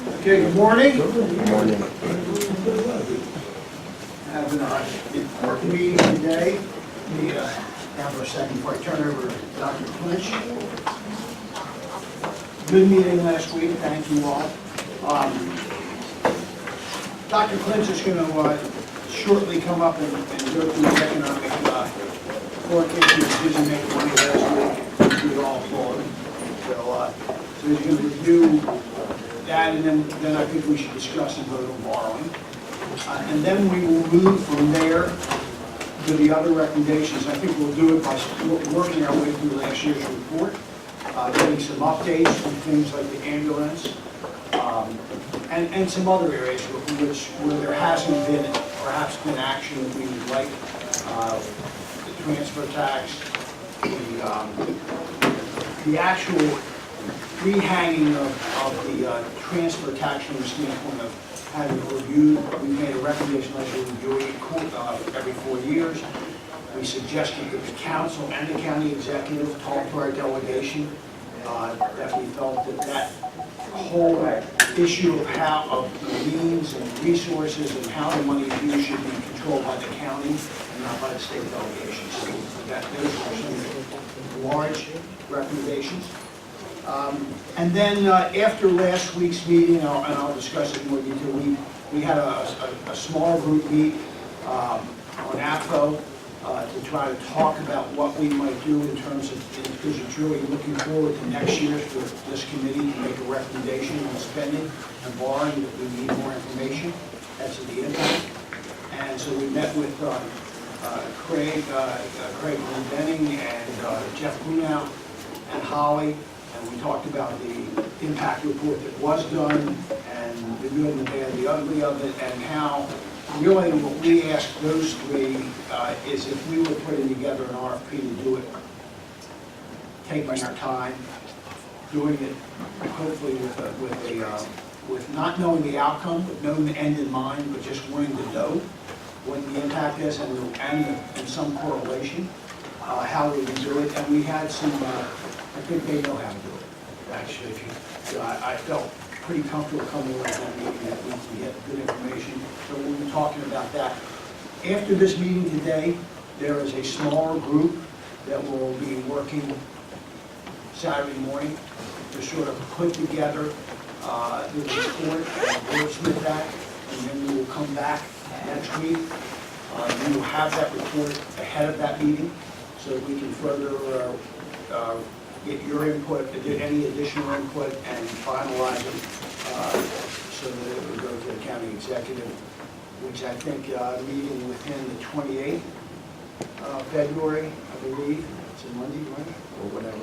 Okay, good morning. Good morning. Having our meeting today. We have for a second before I turn over to Dr. Clinch. Good meeting last week, thank you all. Dr. Clinch is going to shortly come up and go through the economic forecast decision-making last week. We all applaud him. So he's going to review that, and then I think we should discuss and vote on borrowing. And then we will move from there to the other recommendations. I think we'll do it by working our way through last year's report, getting some updates from things like the ambulance, and some other areas where there hasn't been perhaps been action that we would like. The transfer tax, the actual rehanging of the transfer tax from the standpoint of having it reviewed. We made a recommendation last year reviewing it every 4 years. We suggested that the council and the county executive talk to our delegation, that we felt that whole issue of the means and resources and how the money is used should be controlled by the county and not by the state delegation. So those are some large recommendations. And then after last week's meeting, and I'll discuss it in more detail, we had a small group meet on AFO to try to talk about what we might do in terms of, because it's really looking forward to next year for this committee to make a recommendation on spending and borrowing, that we need more information as to the impact. And so we met with Craig Benning and Jeff Grunow and Holly, and we talked about the impact report that was done and the good and the bad, the ugly of it, and how really what we asked those three is if we were putting together an RFP to do it, taking our time, doing it hopefully with not knowing the outcome, but knowing the end in mind, but just wanting to know what the impact is and some correlation, how we would do it. And we had some, I think they know how to do it, actually. I felt pretty comfortable coming away from that meeting that we get good information. So we'll be talking about that. After this meeting today, there is a smaller group that will be working Saturday morning to sort of put together the report and wordsmith that, and then we will come back next week. We will have that report ahead of that meeting so that we can further get your input, any additional input, and finalize it so that it will go to the county executive, which I think meeting within the 28th of February, I believe. It's a Monday, right? Or whatever.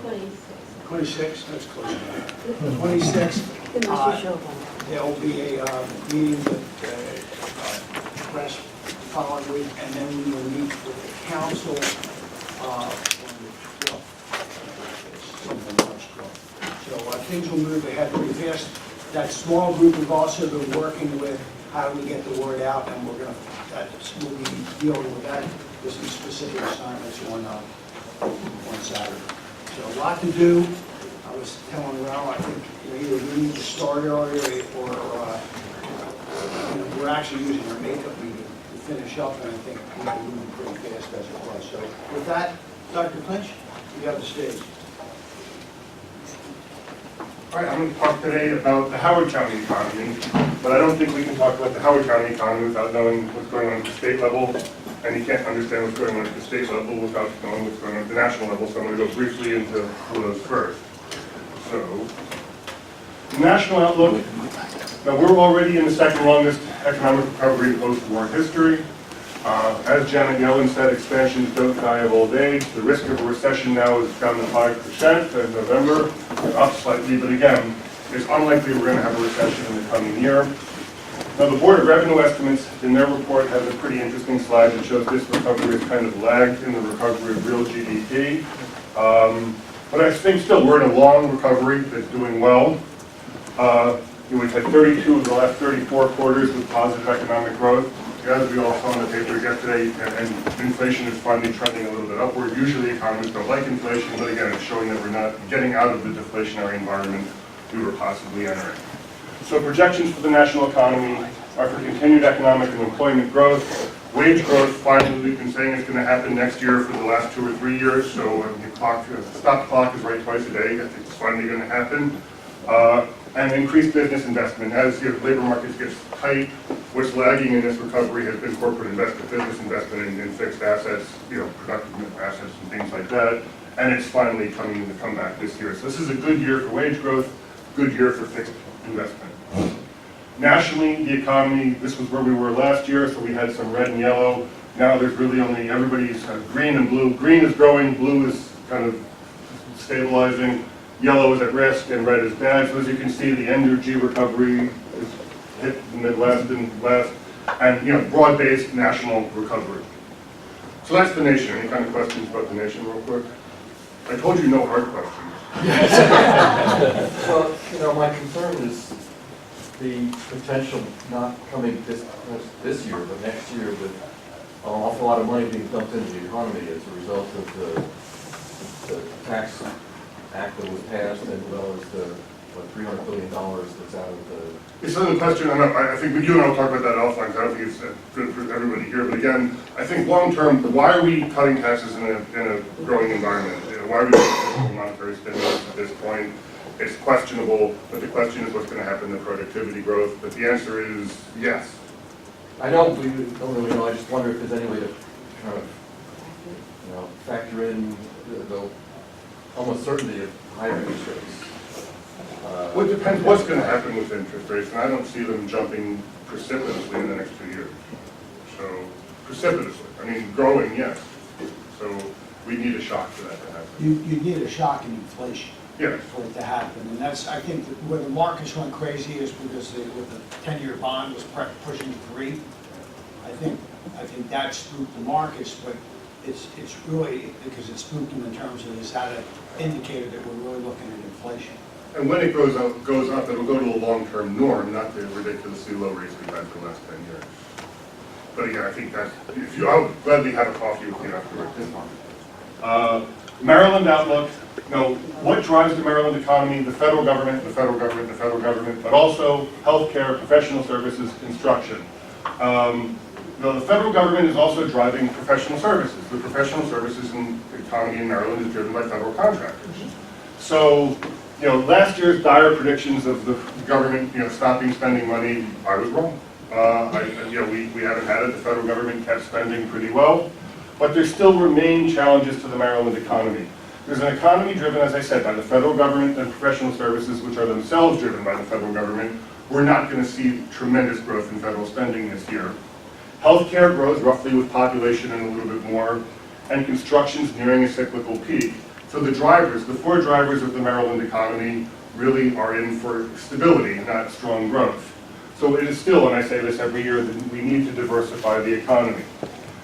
26th, that's close enough. 26th, there will be a meeting with press the following week, and then we will meet with the council on the 12th. So things will move ahead pretty fast. That small group has also been working with how do we get the word out, and we'll be dealing with that with some specific assignments on Saturday. So a lot to do. I was telling Ralph, I think either we need to start earlier or we're actually using our makeup meeting to finish up, and I think we're moving pretty fast as it was. So with that, Dr. Clinch, you have the stage. All right, I'm going to talk today about the Howard County economy, but I don't think we can talk about the Howard County economy without knowing what's going on at the state level, and you can't understand what's going on at the state level without knowing what's going on at the national level, so I'm going to go briefly into those first. So, the national outlook, now we're already in the second longest economic recovery in post-war history. As Janet Yellen said, expansions don't die of old age. The risk of a recession now is down to 5% in November, up slightly, but again, it's unlikely we're going to have a recession in the coming year. Now, the Board of Revenue Estimates in their report has a pretty interesting slide that shows this recovery is kind of lagged in the recovery of real GDP. But I think still we're in a long recovery that's doing well. We've had 32 of the last 34 quarters with positive economic growth. As we all saw in the paper yesterday, and inflation is finally trending a little bit upward. Usually economists don't like inflation, but again, it's showing that we're not getting out of the deflationary environment we were possibly entering. So projections for the national economy are for continued economic and employment growth. Wage growth, finally, we've been saying it's going to happen next year for the last 2 or 3 years, so the clock, stop clock is right twice a day. I think it's finally going to happen. And increased business investment. As the labor markets get tight, what's lagging in this recovery has been corporate investment, business investment in fixed assets, productive assets and things like that. And it's finally coming to come back this year. So this is a good year for wage growth, good year for fixed investment. Nationally, the economy, this was where we were last year, so we had some red and yellow. Now there's really only, everybody's green and blue. Green is growing, blue is kind of stabilizing. Yellow is at risk and red is bad. So as you can see, the energy recovery is hit the Midwest and West, and broad-based national recovery. So that's the nation. Any kind of questions about the nation, real quick? I told you no hard questions. Well, my concern is the potential not coming this year, but next year, with an awful lot of money being dumped into the economy as a result of the tax act that was passed, as well as the $300 billion that's out of the... It's another question, and I think you and I will talk about that offline, because I don't think it's good for everybody here, but again, I think long-term, why are we cutting taxes in a growing environment? Why are we doing monetary stimulus at this point? It's questionable, but the question is what's going to happen to productivity growth, but the answer is yes. I know we don't really know, I just wonder if there's any way to kind of, factor in the almost certainty of higher interest rates. Well, it depends what's going to happen with interest rates, and I don't see them jumping precipitously in the next 2 years. So, precipitously. I mean, growing, yes. So, we need a shock for that to happen. You need a shock in inflation. Yes. For it to happen, and that's, I think, where the markets went crazy is because with the 10-year bond was pushing 3. I think that spooked the markets, but it's really because it spooked them in terms of this had an indicator that we're really looking at inflation. And when it goes up, it'll go to a long-term norm, not the ridiculously low rates we've had for the last 10 years. But again, I think that I would gladly have a coffee with you afterwards. Maryland outlook. What drives the Maryland economy? The federal government, the federal government, the federal government, but also healthcare, professional services, construction. The federal government is also driving professional services. The professional services economy in Maryland is driven by federal contractors. So, last year's dire predictions of the government, stopping spending money, I was wrong. We haven't had it. The federal government kept spending pretty well, but there still remain challenges to the Maryland economy. There's an economy driven, as I said, by the federal government and professional services, which are themselves driven by the federal government. We're not going to see tremendous growth in federal spending this year. Healthcare grows roughly with population and a little bit more, and construction's nearing a cyclical peak. So the 4 drivers of the Maryland economy really are in for stability, not strong growth. So it is still, and I say this every year, that we need to diversify the economy.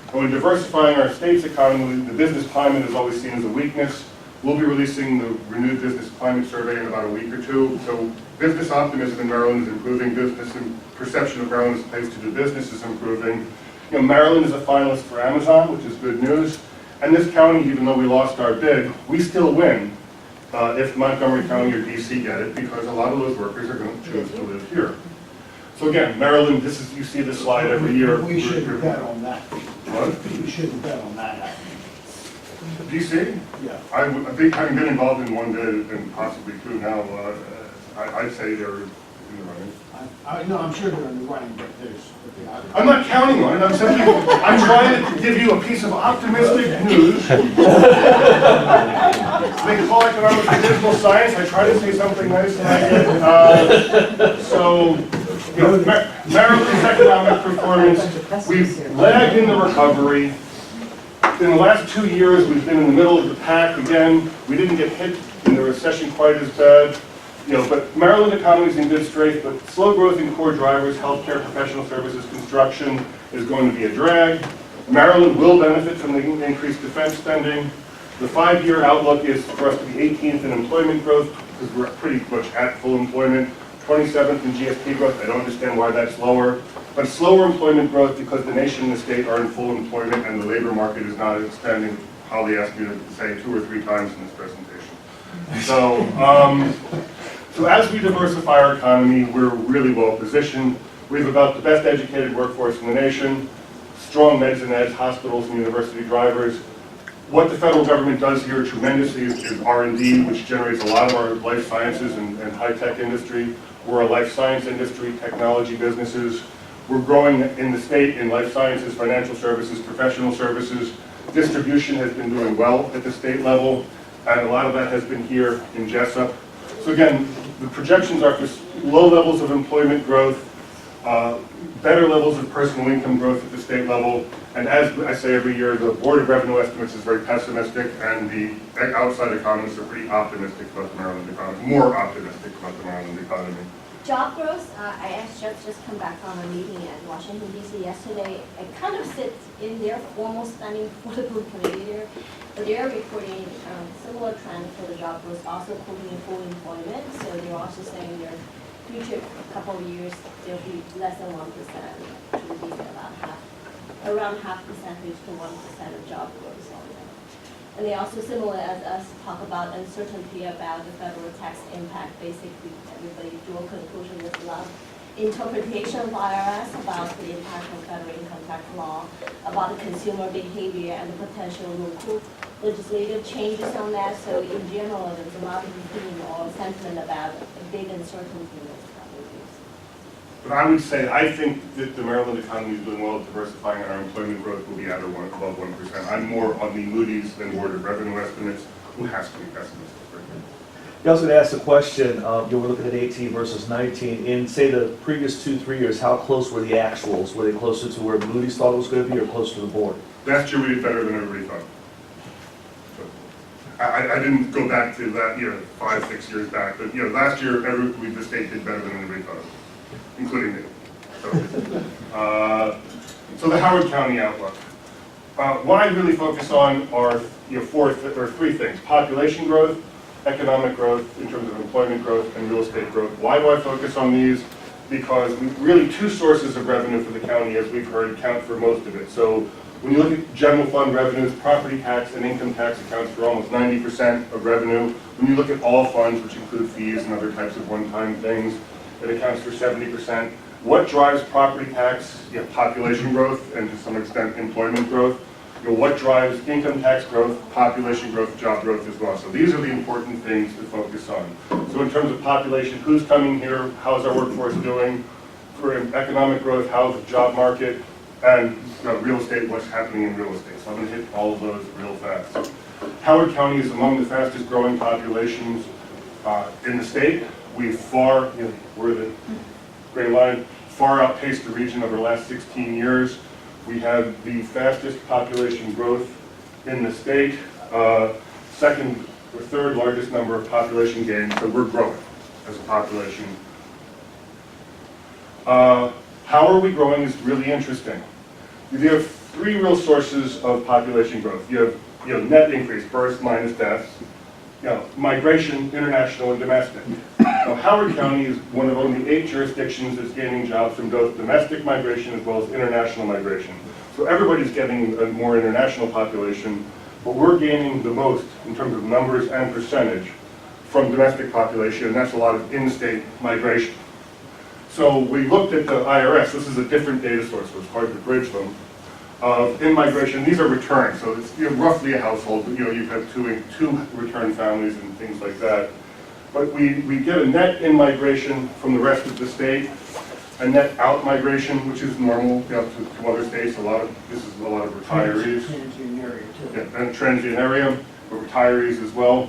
And when diversifying our state's economy, the business climate is always seen as a weakness. We'll be releasing the renewed business climate survey in about a week or 2. So business optimism in Maryland is improving. Business and perception of Maryland as a place to do business is improving. Maryland is a finalist for Amazon, which is good news. And this county, even though we lost our bid, we still win if Montgomery County or DC get it, because a lot of those workers are going to choose to live here. So again, Maryland, you see this slide every year. We shouldn't bet on that. What? We shouldn't bet on that happening. DC? Yeah. I think having been involved in one bid and possibly 2 now, I'd say they're in the running. No, I'm sure they're in the running, but there's... I'm not counting on it. I'm trying to give you a piece of optimistic news. They call economics and physical science. I try to say something nice and I get. Maryland's economic performance, we've lagged in the recovery. In the last 2 years, we've been in the middle of the pack. Again, we didn't get hit in the recession quite as bad. But Maryland economy is in good strength, but slow growth in core drivers, healthcare, professional services, construction is going to be a drag. Maryland will benefit from the increased defense spending. The 5-year outlook is for us to be 18th in employment growth, because we're pretty much at full employment. 27th in GSP growth. I don't understand why that's lower. But slower employment growth because the nation and the state are in full employment and the labor market is not expanding. Holly asked me to say 2 or 3 times in this presentation. So So as we diversify our economy, we're really well positioned. We have about the best educated workforce in the nation, strong meds and eds, hospitals and university drivers. What the federal government does here tremendously is R&D, which generates a lot of our life sciences and high-tech industry. We're a life science industry, technology businesses. We're growing in the state in life sciences, financial services, professional services. Distribution has been doing well at the state level, and a lot of that has been here in Jessup. So again, the projections are for low levels of employment growth, better levels of personal income growth at the state level, and as I say every year, the Board of Revenue Estimates is very pessimistic, and the outside economists are pretty optimistic about the Maryland economy, more optimistic about the Maryland economy. Job growth, I actually just come back from a meeting at Washington DC yesterday. It kind of sits in their formal spending for the committee there, but they're reporting similar trend for the job growth, also quoting full employment. So they're also saying their future couple of years there'll be less than 1%, which will be about around half percentage to 1% of job growth. And they also, similar as us, talk about uncertainty about the federal tax impact. Basically, everybody draw a conclusion. There's a lot of interpretation by IRS about the impact of federal income tax law, about the consumer behavior and the potential local legislative changes on that. So in general, there's a lot of opinion or sentiment about a big uncertainty in this couple of years. But I would say, I think that the Maryland economy is doing well at diversifying, and our employment growth will be at or above 1%. I'm more on the Moody's than Board of Revenue Estimates, who has to be pessimistic. I was going to ask the question, we're looking at 18 versus 19. In, say, the previous 2-3 years, how close were the actuals? Were they closer to where Moody's thought it was going to be or closer to the board? Last year we did better than everybody thought. So, I didn't go back to that, 5-6 years back, but last year the state did better than everybody thought, including me. So the Howard County outlook. What I really focus on are three things: population growth, economic growth in terms of employment growth, and real estate growth. Why do I focus on these? Because really two sources of revenue for the county, as we've heard, account for most of it. So when you look at general fund revenues, property tax and income tax accounts for almost 90% of revenue. When you look at all funds, which include fees and other types of one-time things, it accounts for 70%. What drives property tax? Population growth, and to some extent employment growth. What drives income tax growth, population growth, job growth as well. So these are the important things to focus on. So in terms of population, who's coming here, how's our workforce doing? For economic growth, how's the job market? And real estate, what's happening in real estate. So I'm going to hit all of those real fast. Howard County is among the fastest growing populations in the state. We're the gray line, far outpaced the region over the last 16 years. We have the fastest population growth in the state, second or third largest number of population gains, so we're growing as a population. How are we growing is really interesting. You have three real sources of population growth. You have net increase, births minus deaths, migration, international and domestic. Now, Howard County is one of only 8 jurisdictions that's gaining jobs from both domestic migration as well as international migration. So everybody's getting a more international population, but we're gaining the most in terms of numbers and percentage from domestic population, and that's a lot of in-state migration. So we looked at the IRS. This is a different data source, so it's hard to bridge them. In-migration, these are returns, so it's roughly a household. You've had two return families and things like that. But we get a net in-migration from the rest of the state, a net out-migration, which is normal to other states. This is a lot of retirees. Transient area too. Yeah, and transient area, but retirees as well.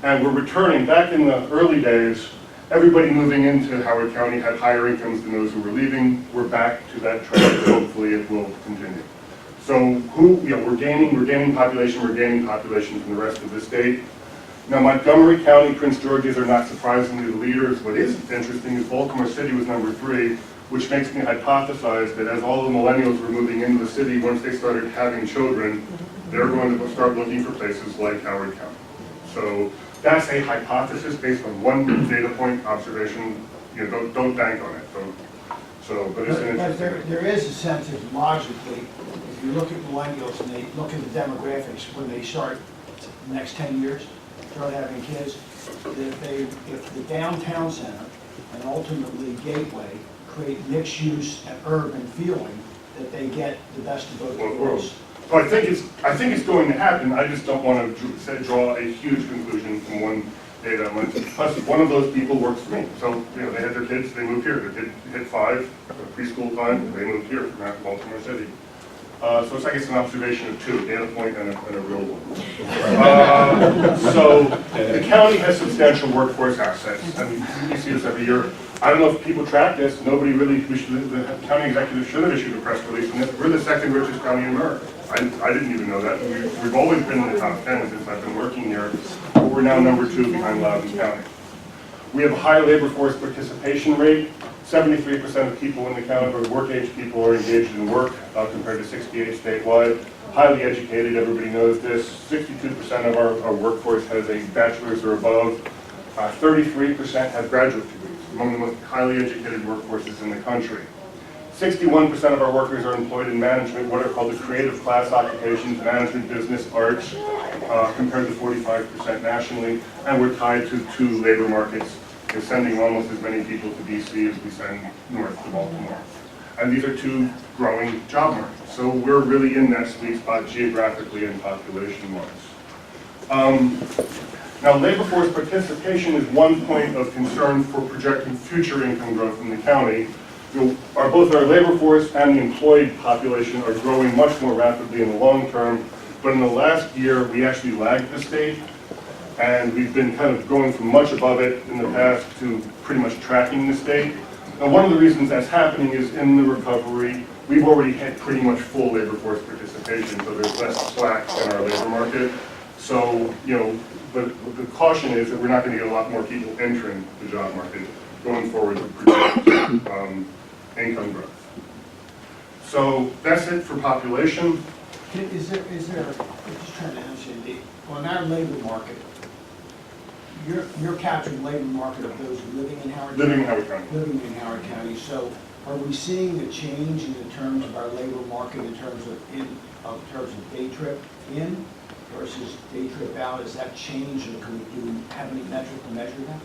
And we're returning, back in the early days, everybody moving into Howard County had higher incomes than those who were leaving. We're back to that trend, hopefully it will continue. So we're gaining population from the rest of the state. Now Montgomery County, Prince George's are not surprisingly the leaders. What is interesting is Baltimore City was number 3, which makes me hypothesize that as all the millennials were moving into the city, once they started having children, they're going to start looking for places like Howard County. So that's a hypothesis based on one data point observation. Don't bank on it. But it's an But interesting. there is a sense that logically, if you look at millennials and they look at the demographics when they start the next 10 years, start having kids, if the downtown center and ultimately Gateway create mixed use and urban feeling, that they get the best of both worlds. So I think it's going to happen. I just don't want to draw a huge conclusion from one data. Plus, one of those people works for me. So, they had their kids, they moved here. Their kid hit 5, preschool time, they moved here from Baltimore City. So it's, I guess, an observation of 2, a data point and a real one. So the county has substantial workforce assets. I mean, you see this every year. I don't know if people track this. Nobody really, the county executive should have issued a press release on this. We're the 2nd richest county in America. I didn't even know that. We've always been in the top 10 since I've been working here. But we're now number 2 behind Loudoun County. We have a high labor force participation rate. 73% of people in the county, or work-age people, are engaged in work, compared to 68 statewide. Highly educated, everybody knows this. 62% of our workforce has a bachelor's or above. 33% have graduate degrees, among the most highly educated workforces in the country. 61% of our workers are employed in management, what are called the creative class occupations, management, business, arts, compared to 45% nationally, and we're tied to 2 labor markets. We're sending almost as many people to DC as we send north to Baltimore. And these are 2 growing job markets. So we're really in that sweet spot geographically and population-wise. Now, labor force participation is one point of concern for projecting future income growth in the county. Both our labor force and the employed population are growing much more rapidly in the long term, but in the last year, we actually lagged the state. And we've been kind of going from much above it in the past to pretty much tracking the state. And one of the reasons that's happening is in the recovery, we've already had pretty much full labor force participation, so there's less slack in our labor market. So, the caution is that we're not going to get a lot more people entering the job market going forward to project income growth. So that's it for population. Is there, I'm just trying to understand, on our labor market, you're capturing the labor market of those living in Howard County? Living in Howard County. Living in Howard County. So are we seeing a change in the terms of our labor market in terms of day trip in versus day trip out? Is that change, and can we have any metric to measure that?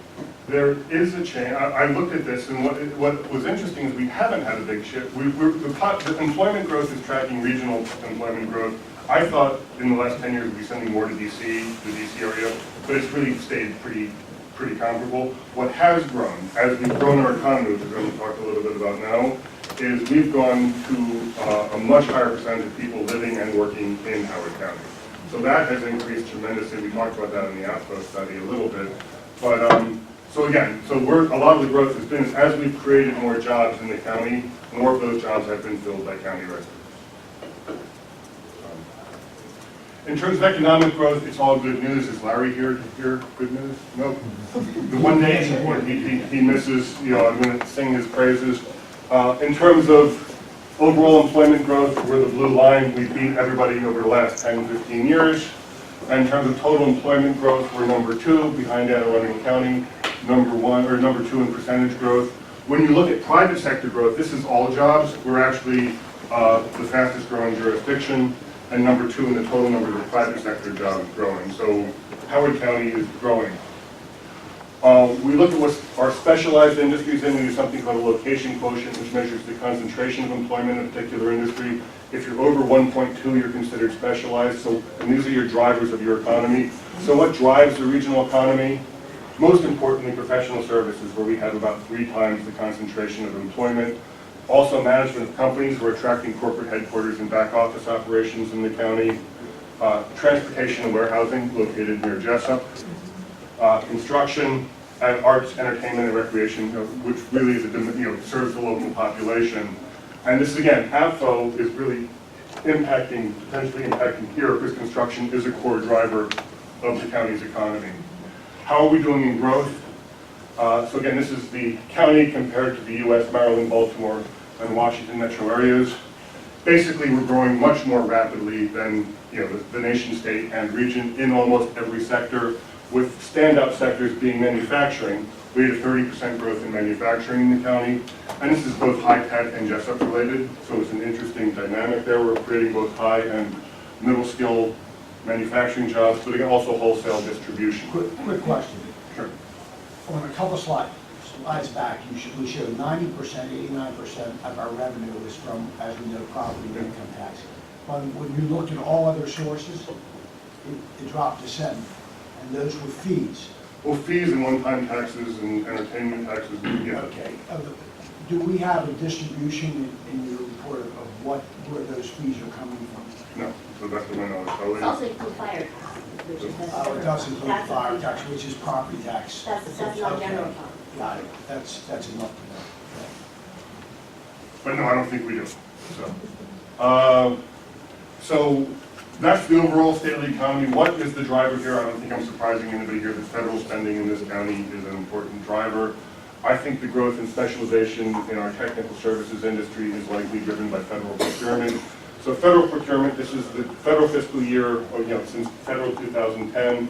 There is a change. I looked at this, and what was interesting is we haven't had a big shift. The employment growth is tracking regional employment growth. I thought in the last 10 years we'd be sending more to DC, the DC area, but it's really stayed pretty comparable. What has grown, as we've grown our economy, which we're going to talk a little bit about now, is we've gone to a much higher percentage of people living and working in Howard County. So that has increased tremendously. We talked about that in the AFO study a little bit. But a lot of the growth has been as we've created more jobs in the county, more of those jobs have been filled by county residents. In terms of economic growth, it's all good news. Is Larry here to hear good news? No. The one day he misses, I'm going to sing his praises. In terms of overall employment growth, we're the blue line. We beat everybody over the last 10, 15 years. And in terms of total employment growth, we're number 2 behind Anne Arundel County, number 2 in percentage growth. When you look at private sector growth, this is all jobs. We're actually the fastest growing jurisdiction, and number 2 in the total number of private sector jobs growing. So Howard County is growing. We look at what our specialized industries in. We do something called a location quotient, which measures the concentration of employment in a particular industry. If you're over 1.2, you're considered specialized. And these are your drivers of your economy. So what drives the regional economy? Most importantly, professional services, where we have about 3 times the concentration of employment. Also, management of companies. We're attracting corporate headquarters and back office operations in the county. Transportation and warehousing, located near Jessup. Construction, and arts, entertainment, and recreation, which really is serves the local population. And this, again, AFO is really potentially impacting here, because construction is a core driver of the county's economy. How are we doing in growth? So again, this is the county compared to the U.S., Maryland, Baltimore, and Washington metro areas. Basically, we're growing much more rapidly than the nation, state, and region in almost every sector, with standout sectors being manufacturing. We had a 30% growth in manufacturing in the county, and this is both high-tech and Jessup related, so it's an interesting dynamic there. We're creating both high and middle skill manufacturing jobs, but again, also wholesale distribution. Quick question. on a couple slides back, we showed 90%, 89% of our revenue is from, as we know, property and income tax. But when you looked at all other sources, it dropped to 7, and those were fees. Well, fees and one-time taxes and entertainment taxes, yeah. Okay. Do we have a distribution in your report of where those fees are coming from? No, so that's the my knowledge. It's also include fire tax, which is. It does include That's a fire fee. tax, which is property tax. That's not Okay. general fund. Got it, that's enough to know. But no, I don't think we do. So that's the overall state of the economy. What is the driver here? I don't think I'm surprising anybody here that federal spending in this county is an important driver. I think the growth and specialization in our technical services industry is likely driven by federal procurement. So federal procurement, this is the federal fiscal year, since federal 2010,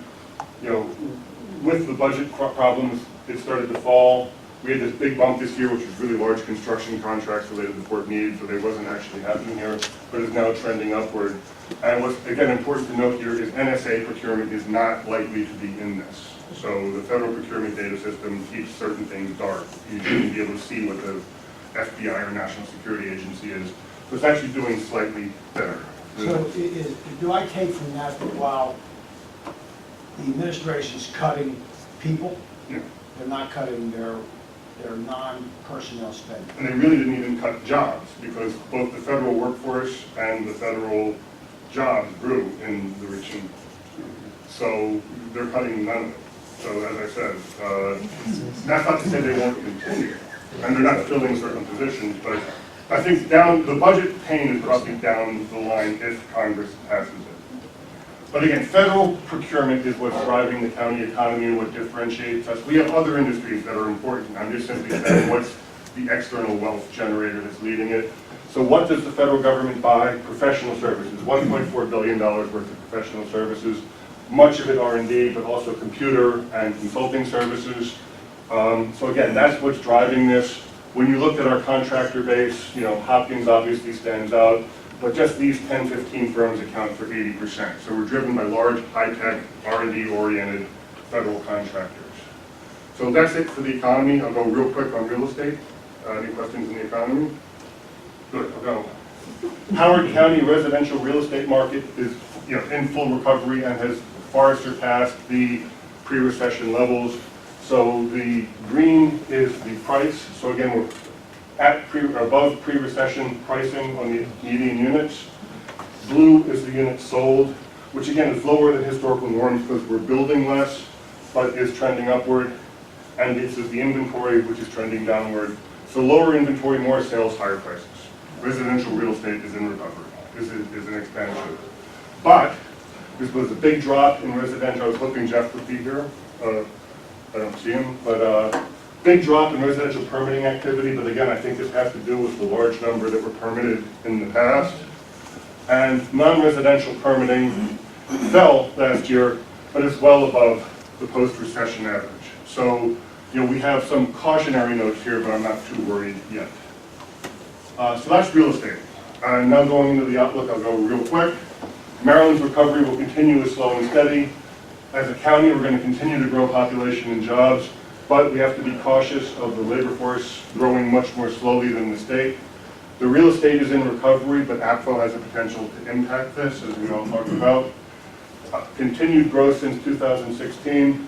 with the budget problems, it started to fall. We had this big bump this year, which was really large construction contracts related to Fort Meade, so they wasn't actually happening here, but is now trending upward. And what's, again, important to note here is NSA procurement is not likely to be in this. So the federal procurement data system keeps certain things dark. You shouldn't be able to see what the FBI or National Security Agency is. So it's actually doing slightly better. So do I take from that while the administration's cutting people, Yeah. they're not cutting their non-personnel spending? And they really didn't even cut jobs, because both the federal workforce and the federal jobs grew in the region. So they're cutting none of it. So as I said, that's not to say they won't continue, and they're not filling certain positions, but I think the budget pain is probably down the line if Congress passes it. But again, federal procurement is what's driving the county economy and what differentiates us. We have other industries that are important. I'm just simply saying what's the external wealth generator that's leading it. So what does the federal government buy? Professional services, $1.4 billion worth of professional services. Much of it R&D, but also computer and consulting services. So again, that's what's driving this. When you look at our contractor base, Hopkins obviously stands out, but just these 10, 15 firms account for 80%. So we're driven by large, high-tech, R&D oriented federal contractors. So that's it for the economy. I'll go real quick on real estate. Any questions on the economy? Good, I'll go. Howard County residential real estate market is in full recovery and has far surpassed the pre-recession levels. So the green is the price. So again, we're at above pre-recession pricing on the median units. Blue is the units sold, which again is lower than historical norms because we're building less, but is trending upward. And this is the inventory, which is trending downward. So lower inventory, more sales, higher prices. Residential real estate is in recovery, is an expansion. But this was a big drop in residential. I was hoping Jeff would be here. I don't see him, but big drop in residential permitting activity. But again, I think this has to do with the large number that were permitted in the past. And non-residential permitting fell last year, but is well above the post-recession average. So, we have some cautionary notes here, but I'm not too worried yet. So that's real estate. Now going into the outlook, I'll go real quick. Maryland's recovery will continue as slow and steady. As a county, we're going to continue to grow population and jobs, but we have to be cautious of the labor force growing much more slowly than the state. The real estate is in recovery, but APFO has a potential to impact this, as we all talked about. Continued growth since 2016,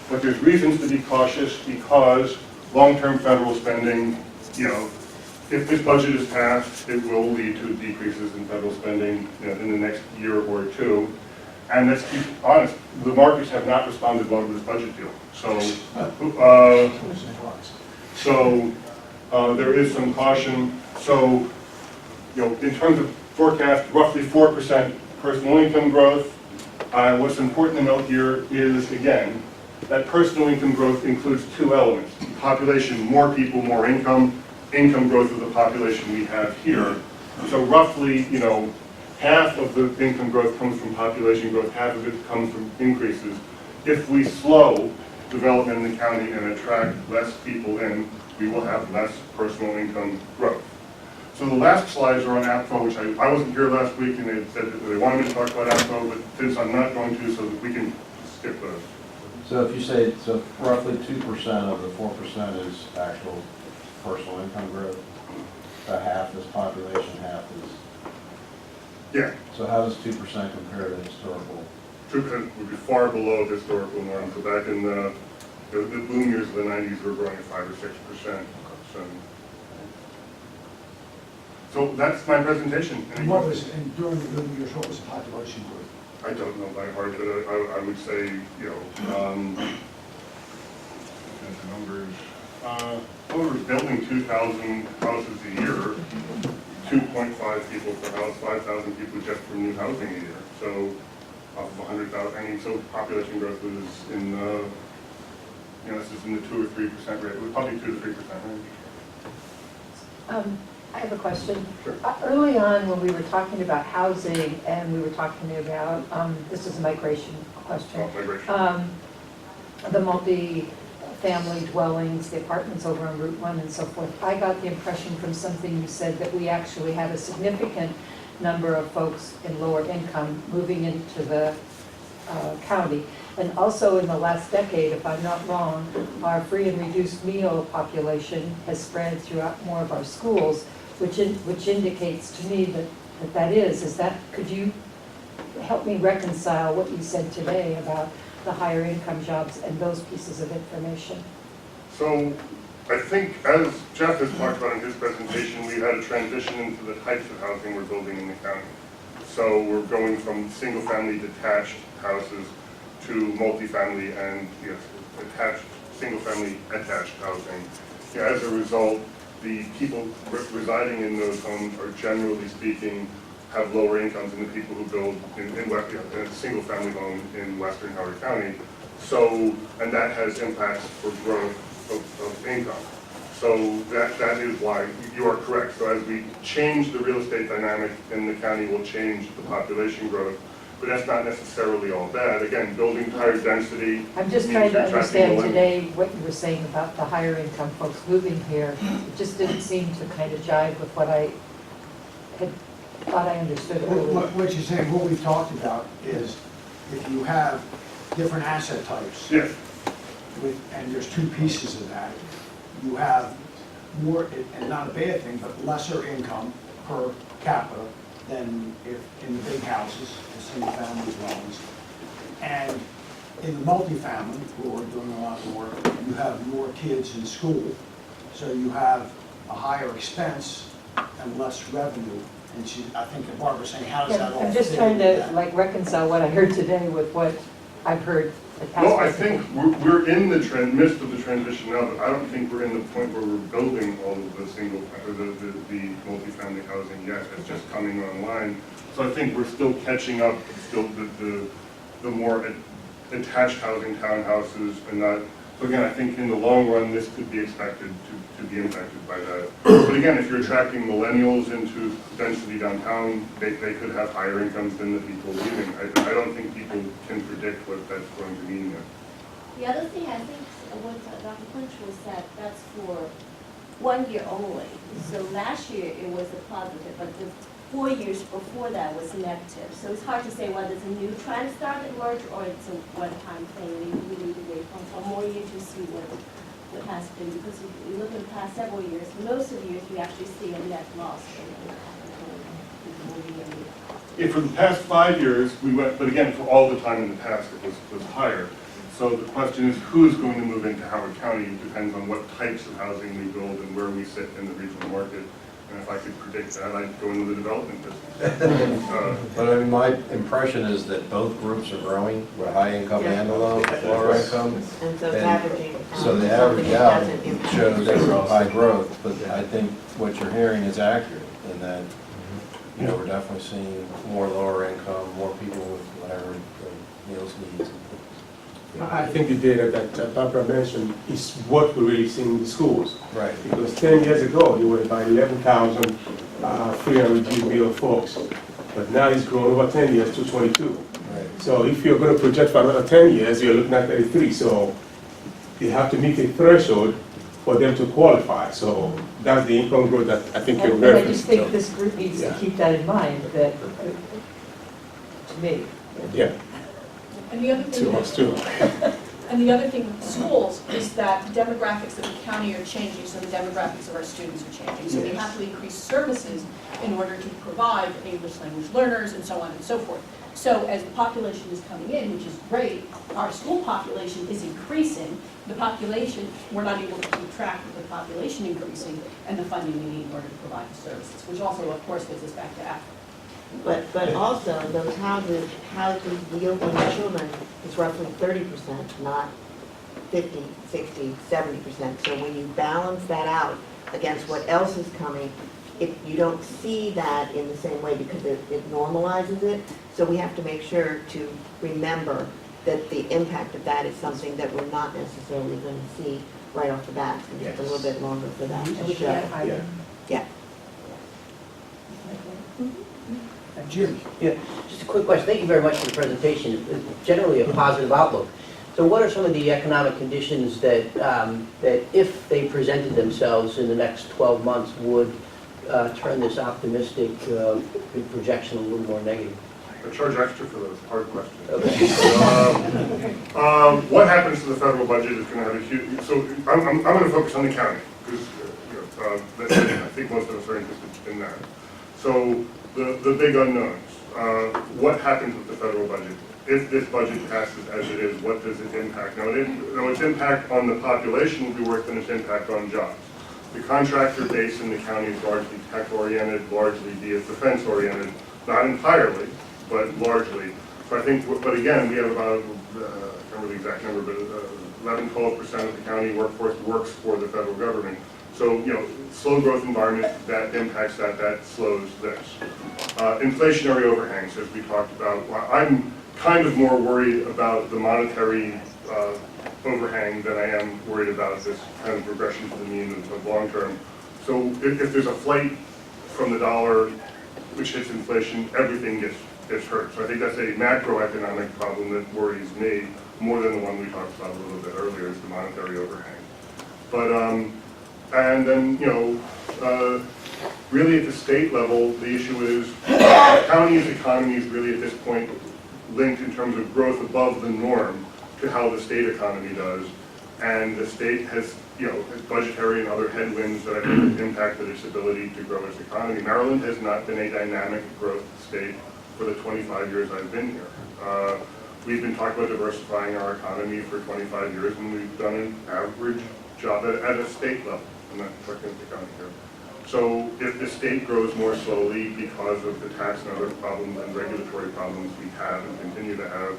but there's reasons to be cautious because long-term federal spending, if this budget is passed, it will lead to decreases in federal spending in the next year or two. And let's be honest, the markets have not responded well to this budget deal. So there is some caution. So, in terms of forecast, roughly 4% personal income growth. What's important to note here is, again, that personal income growth includes two elements. Population, more people, more income. Income growth of the population we have here. So roughly, half of the income growth comes from population growth, half of it comes from increases. If we slow development in the county and attract less people in, we will have less personal income growth. So the last slides are on APFO, which I wasn't here last week, and they said that they wanted me to talk about APFO, but since I'm not going to, so that we can skip those. So if you say, so roughly 2% of the 4% is actual personal income growth, about half is population, half is, Yeah, so how does 2% compare to historical? 2% would be far below historical norms. So back in the boom years of the 90s, we were growing at 5 or 6%. So that's my presentation. And what was, and during the good years, what was the population growth? I don't know by heart, but I would say, you know, the numbers, we were building 2,000 houses a year, 2.5 people per house, 5,000 people just for new housing a year. So off of 100,000, I mean, so population growth was in the, you know, this is in the 2 or 3% rate. It was probably 2 to 3% range. I have a question. Sure. Early on, when we were talking about housing and we were talking about, this is a migration question, Migration. the multi-family dwellings, the apartments over on Route 1 and so forth, I got the impression from something you said that we actually had a significant number of folks in lower income moving into the county. And also in the last decade, if I'm not wrong, our free and reduced meal population has spread throughout more of our schools, which indicates to me that is that, could you help me reconcile what you said today about the higher income jobs and those pieces of information? So I think, as Jeff has talked about in his presentation, we had a transition into the types of housing we're building in the county. So we're going from single-family detached houses to multifamily and, yes, attached, single-family attached housing. Yeah, as a result, the people residing in those homes are, generally speaking, have lower incomes than the people who build in a single-family home in western Howard County. So, and that has impacts for growth of income. So that is why you are correct. So as we change the real estate dynamic in the county, will change the population growth. But that's not necessarily all bad. Again, building higher density. I'm just trying to understand today what you were saying about the higher income folks moving here. It just didn't seem to kind of jive with what I had thought I understood earlier. What you're saying, what we've talked about is if you have different asset types, Yes, and there's two pieces of that, you have more, and not a bad thing, but lesser income per capita than if in the big houses, the single family dwellings. And in the multifamily, where we're doing a lot more, you have more kids in school, so you have a higher expense and less revenue. And I think that Barbara's saying, how does that all fit? I'm just trying to like reconcile what I heard today with what I've heard. well, I think we're in the midst of the transition now, but I don't think we're in the point where we're building all of the single, or the multifamily housing yet. It's just coming online. So I think we're still catching up, still the more attached housing townhouses and not. So again, I think in the long run, this could be expected to be impacted by that. But again, if you're attracting millennials into density downtown, they could have higher incomes than the people leaving. I don't think people can predict what that's going to mean yet. The other thing, I think what Dr. Quintrell said, that's for 1 year only. So last year it was a positive, but the 4 years before that was negative. So it's hard to say whether it's a new trend started emerge or it's a one-time thing. We need to wait for more years to see what has been, because if you look at the past several years, most of the years we actually see a net loss in Yeah, for the past 5 years, we went, but again, for all the time in the past, it was higher. So the question is, who's going to move into Howard County? It depends on what types of housing we build and where we sit in the regional market. And if I could predict that, I'd go into the development business. But I mean, my impression is that both groups are growing, with high income and lower income. And so it's And averaging. So the average out shows overall high growth, but I think what you're hearing is accurate in that, you know, we're definitely seeing more lower income, more people with whatever meals needs. I think the data that Barbara mentioned is what we're really seeing in the schools. Right. Because 10 years ago, you were about 11,000 free and reduced meal folks. But now it's grown over 10 years to 22. Right. So if you're going to project for another 10 years, you're looking at 33. So you have to meet a threshold for them to qualify. So that's the income growth that I think you're And I referencing. just think this group needs to keep that in mind, that, to me. Yeah, And the other thing to us too. And the other thing with schools is that the demographics of the county are changing, so the demographics of our students are changing. So we have to increase services in order to provide English language learners and so on and so forth. So as the population is coming in, which is great, our school population is increasing. The population, we're not able to keep track of the population increasing and the funding we need in order to provide the services, which also, of course, gets us back to Africa. But also, those houses yielding children is roughly 30%, not 50, 60, 70%. So when you balance that out against what else is coming, you don't see that in the same way because it normalizes it. So we have to make sure to remember that the impact of that is something that we're not necessarily going to see right off the bat. It's just a little bit longer for that And to we show. can't hide it. Yeah. Jim? Yeah, just a quick question. Thank you very much for the presentation. Generally a positive outlook. So what are some of the economic conditions that, that if they presented themselves in the next 12 months would turn this optimistic projection a little more negative? I charge extra for those hard questions. Okay. What happens to the federal budget is going to have a huge, so I'm going to focus on the county, because I think most of us are interested in that. So the big unknowns, what happens with the federal budget? If this budget passes as it is, what does it impact? Now, its impact on the population will be worse than its impact on jobs. The contractor base in the county is largely tech-oriented, largely defense-oriented, not entirely, but largely. So I think, but again, we have about, I can't remember the exact number, but 11, 12% of the county workforce works for the federal government. So, slow growth environment, that impacts that slows this. Inflationary overhangs, as we talked about. I'm kind of more worried about the monetary overhang than I am worried about this kind of regression to the mean of long term. So if there's a flight from the dollar, which hits inflation, everything gets hurt. So I think that's a macroeconomic problem that worries me more than the one we talked about a little bit earlier, is the monetary overhang. But, and then, really at the state level, the issue is the county's economy is really at this point linked in terms of growth above the norm to how the state economy does. And the state has, budgetary and other headwinds that I think have impacted its ability to grow its economy. Maryland has not been a dynamic growth state for the 25 years I've been here. We've been talking about diversifying our economy for 25 years, and we've done an average job at a state level. I'm not talking about the county here. So if the state grows more slowly because of the tax and other problems and regulatory problems we have and continue to have,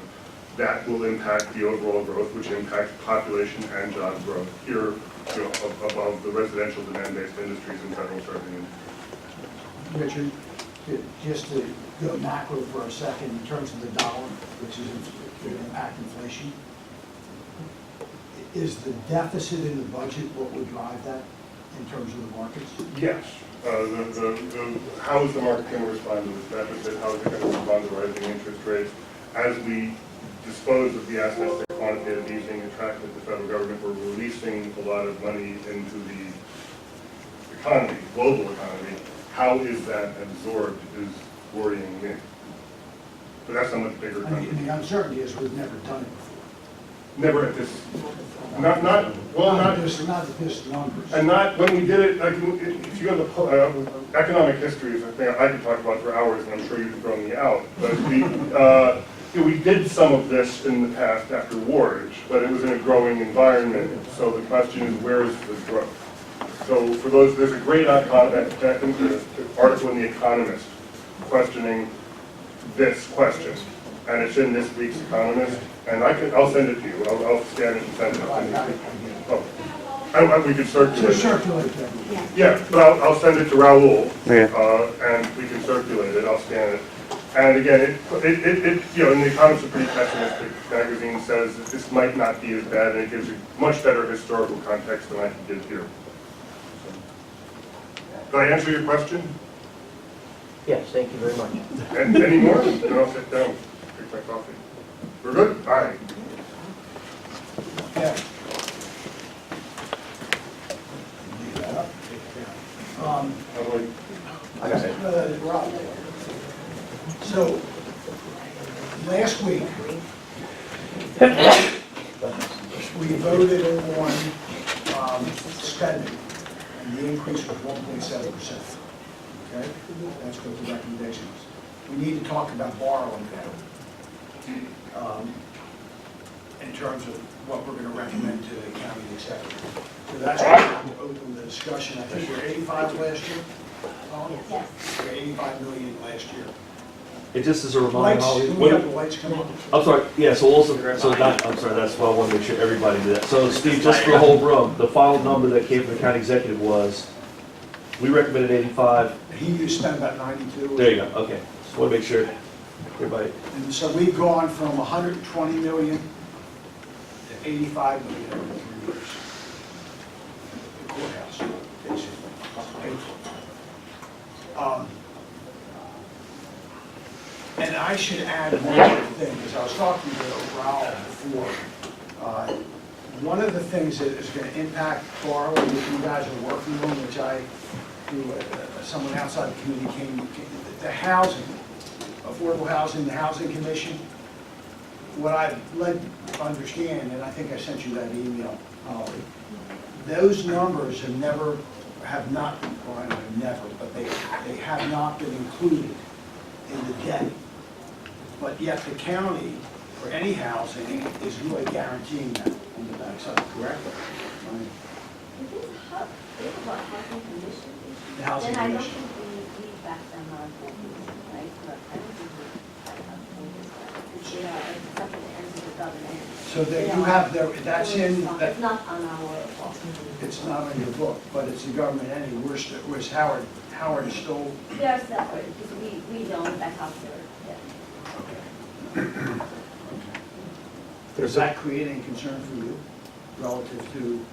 that will impact the overall growth, which impacts population and job growth here, above the residential demand-based industries and federal serving industries. Richard, just to go macro for a second, in terms of the dollar, which is going to impact inflation, is the deficit in the budget what would drive that in terms of the markets? Yes. How is the market going to respond to this deficit? How is it going to respond to rising interest rates? As we dispose of the assets that quantitative easing attracted the federal government, we're releasing a lot of money into the economy, global economy. How is that absorbed is worrying me. But that's a much bigger country. And the uncertainty is we've never done it before. Never at this, not this numbers. and not when we did it, like, if you go to economic history is a thing I could talk about for hours, and I'm sure you've thrown me out. But we did some of this in the past after wars, but it was in a growing environment. So the question is, where is the growth? So for those, there's a great article in The Economist questioning this question, and it's in this week's Economist. And I'll send it to you. I'll scan it and send it to you. Oh, we can circulate it. Circulate that. Yeah, but I'll send it to Raul, and we can circulate it. I'll scan it. And again, in The Economist, a pretty pessimistic magazine says that this might not be as bad, and it gives you much better historical context than I can give here. Did I answer your question? Yes, thank you very much. And any more? Then I'll sit down, drink my coffee. We're good? All right. Yeah. Rob. So, last week, We voted on spending, and the increase was 1.7%. Okay? That's what the recommendation is. We need to talk about borrowing now, in terms of what we're going to recommend to the county executive. So that's why we'll open the discussion. I think we're 85 last year. Tom? Yes. We're 85 million last year. It just as a reminder, Lights, Holly, can we have the lights come up? I'm sorry, yeah, so also, so that, I'm sorry, that's why I want to make sure everybody did that. So Steve, just for the whole room, the final number that came from the county executive was, we recommended 85. He used to spend about 92. There you go, okay. Just want to make sure everybody, And so we've gone from 120 million to 85 million over 3 years. The courthouse, basically. paid for. And I should add one other thing, because I was talking to Raul before. One of the things that is going to impact borrowing that you guys are working on, which someone outside the committee came, the housing, affordable housing, the housing commission. What I've led to understand, and I think I sent you that email, Holly, those numbers have not, well, I don't know, never, but they have not been included in the debt. But yet the county, for any housing, is really guaranteeing that on the backside, correct? Right. It is hard, think about housing conditions. The housing Then I don't commission. think we back them up, right? But I don't think we back up this, they are something that ends with the government. So that you have, that's in, It's not on our, it's not on your book, but it's the government entity. Where's Howard? Howard is still, they are separate, because we don't back up their debt. does that create any concern for you relative to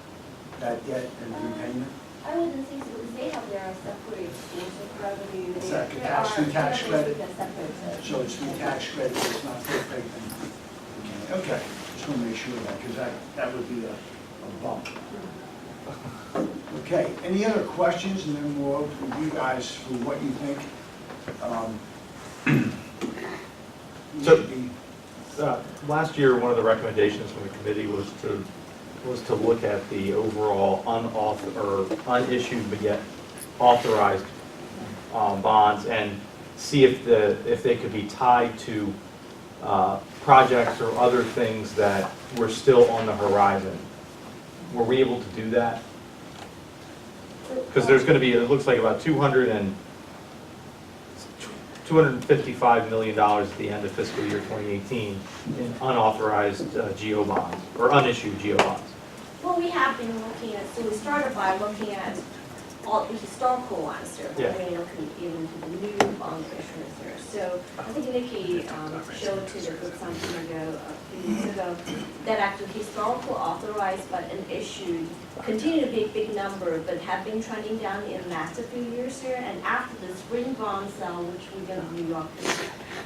that debt and repayment? I wouldn't think so, because they have their separate source of revenue. Is that They tax- are- through tax they are credit? separate, So it's through tax credit, it's not through payment? Okay, just want to make sure of that, because that would be a bump. Okay, any other questions, and then we'll open you guys for what you think. So- should be- Last year, one of the recommendations from the committee was to look at the overall unissued but yet authorized bonds and see if they could be tied to projects or other things that were still on the horizon. Were we able to do that? Because there's going to be, it looks like about $255 million at the end of fiscal year 2018 in unauthorized GO bonds, or unissued GO bonds. Well, we have been looking at, so we started by looking at all the historical ones there, Yeah. but then looking even to the new bond issuance there. So I think Nikki showed to the group something ago, a few weeks ago, that actually historical authorized but unissued continue to be a big number, but have been trending down in the last few years here. And after the spring bond sale, which we're going to New York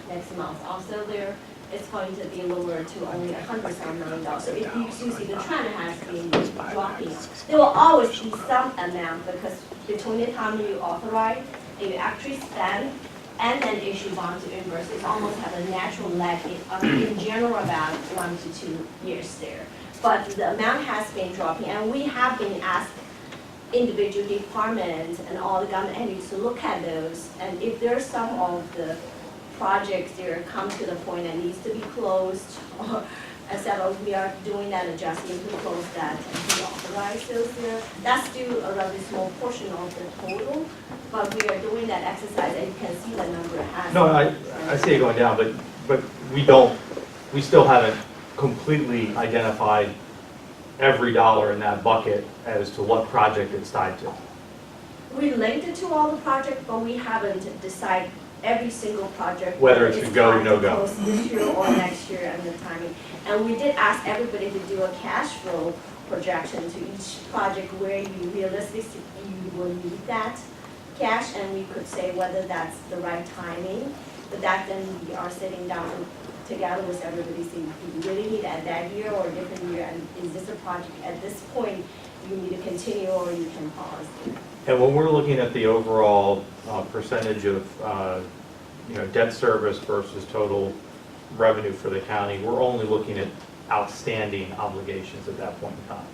next month, also there, it's going to be lower to only $100 million. So if you see the trend has been dropping. There will always be some amount, because between the time you authorize and you actually spend and then issue bond to reimburse, it almost have a natural lag in general about 1 to 2 years there. But the amount has been dropping, and we have been asked individual departments and all the government entities to look at those, and if there's some of the projects there come to the point that needs to be closed, or instead of we are doing that adjustment to close that and to authorize those there. That's still a relatively small portion of the total, but we are doing that exercise, and you can see the number has. No, I see it going down, but we still haven't completely identified every dollar in that bucket as to what project it's tied to. We linked it to all the projects, but we haven't decided every single project. Whether it's is a go or tied no to go. close this year or next year and the timing. And we did ask everybody to do a cash flow projection to each project where you realistically you will need that cash, and we could say whether that's the right timing. But that then we are sitting down together with everybody, saying, do you really need it at that year or a different year? And is this a project at this point you need to continue or you can pause? And when we're looking at the overall percentage of debt service versus total revenue for the county, we're only looking at outstanding obligations at that point in time.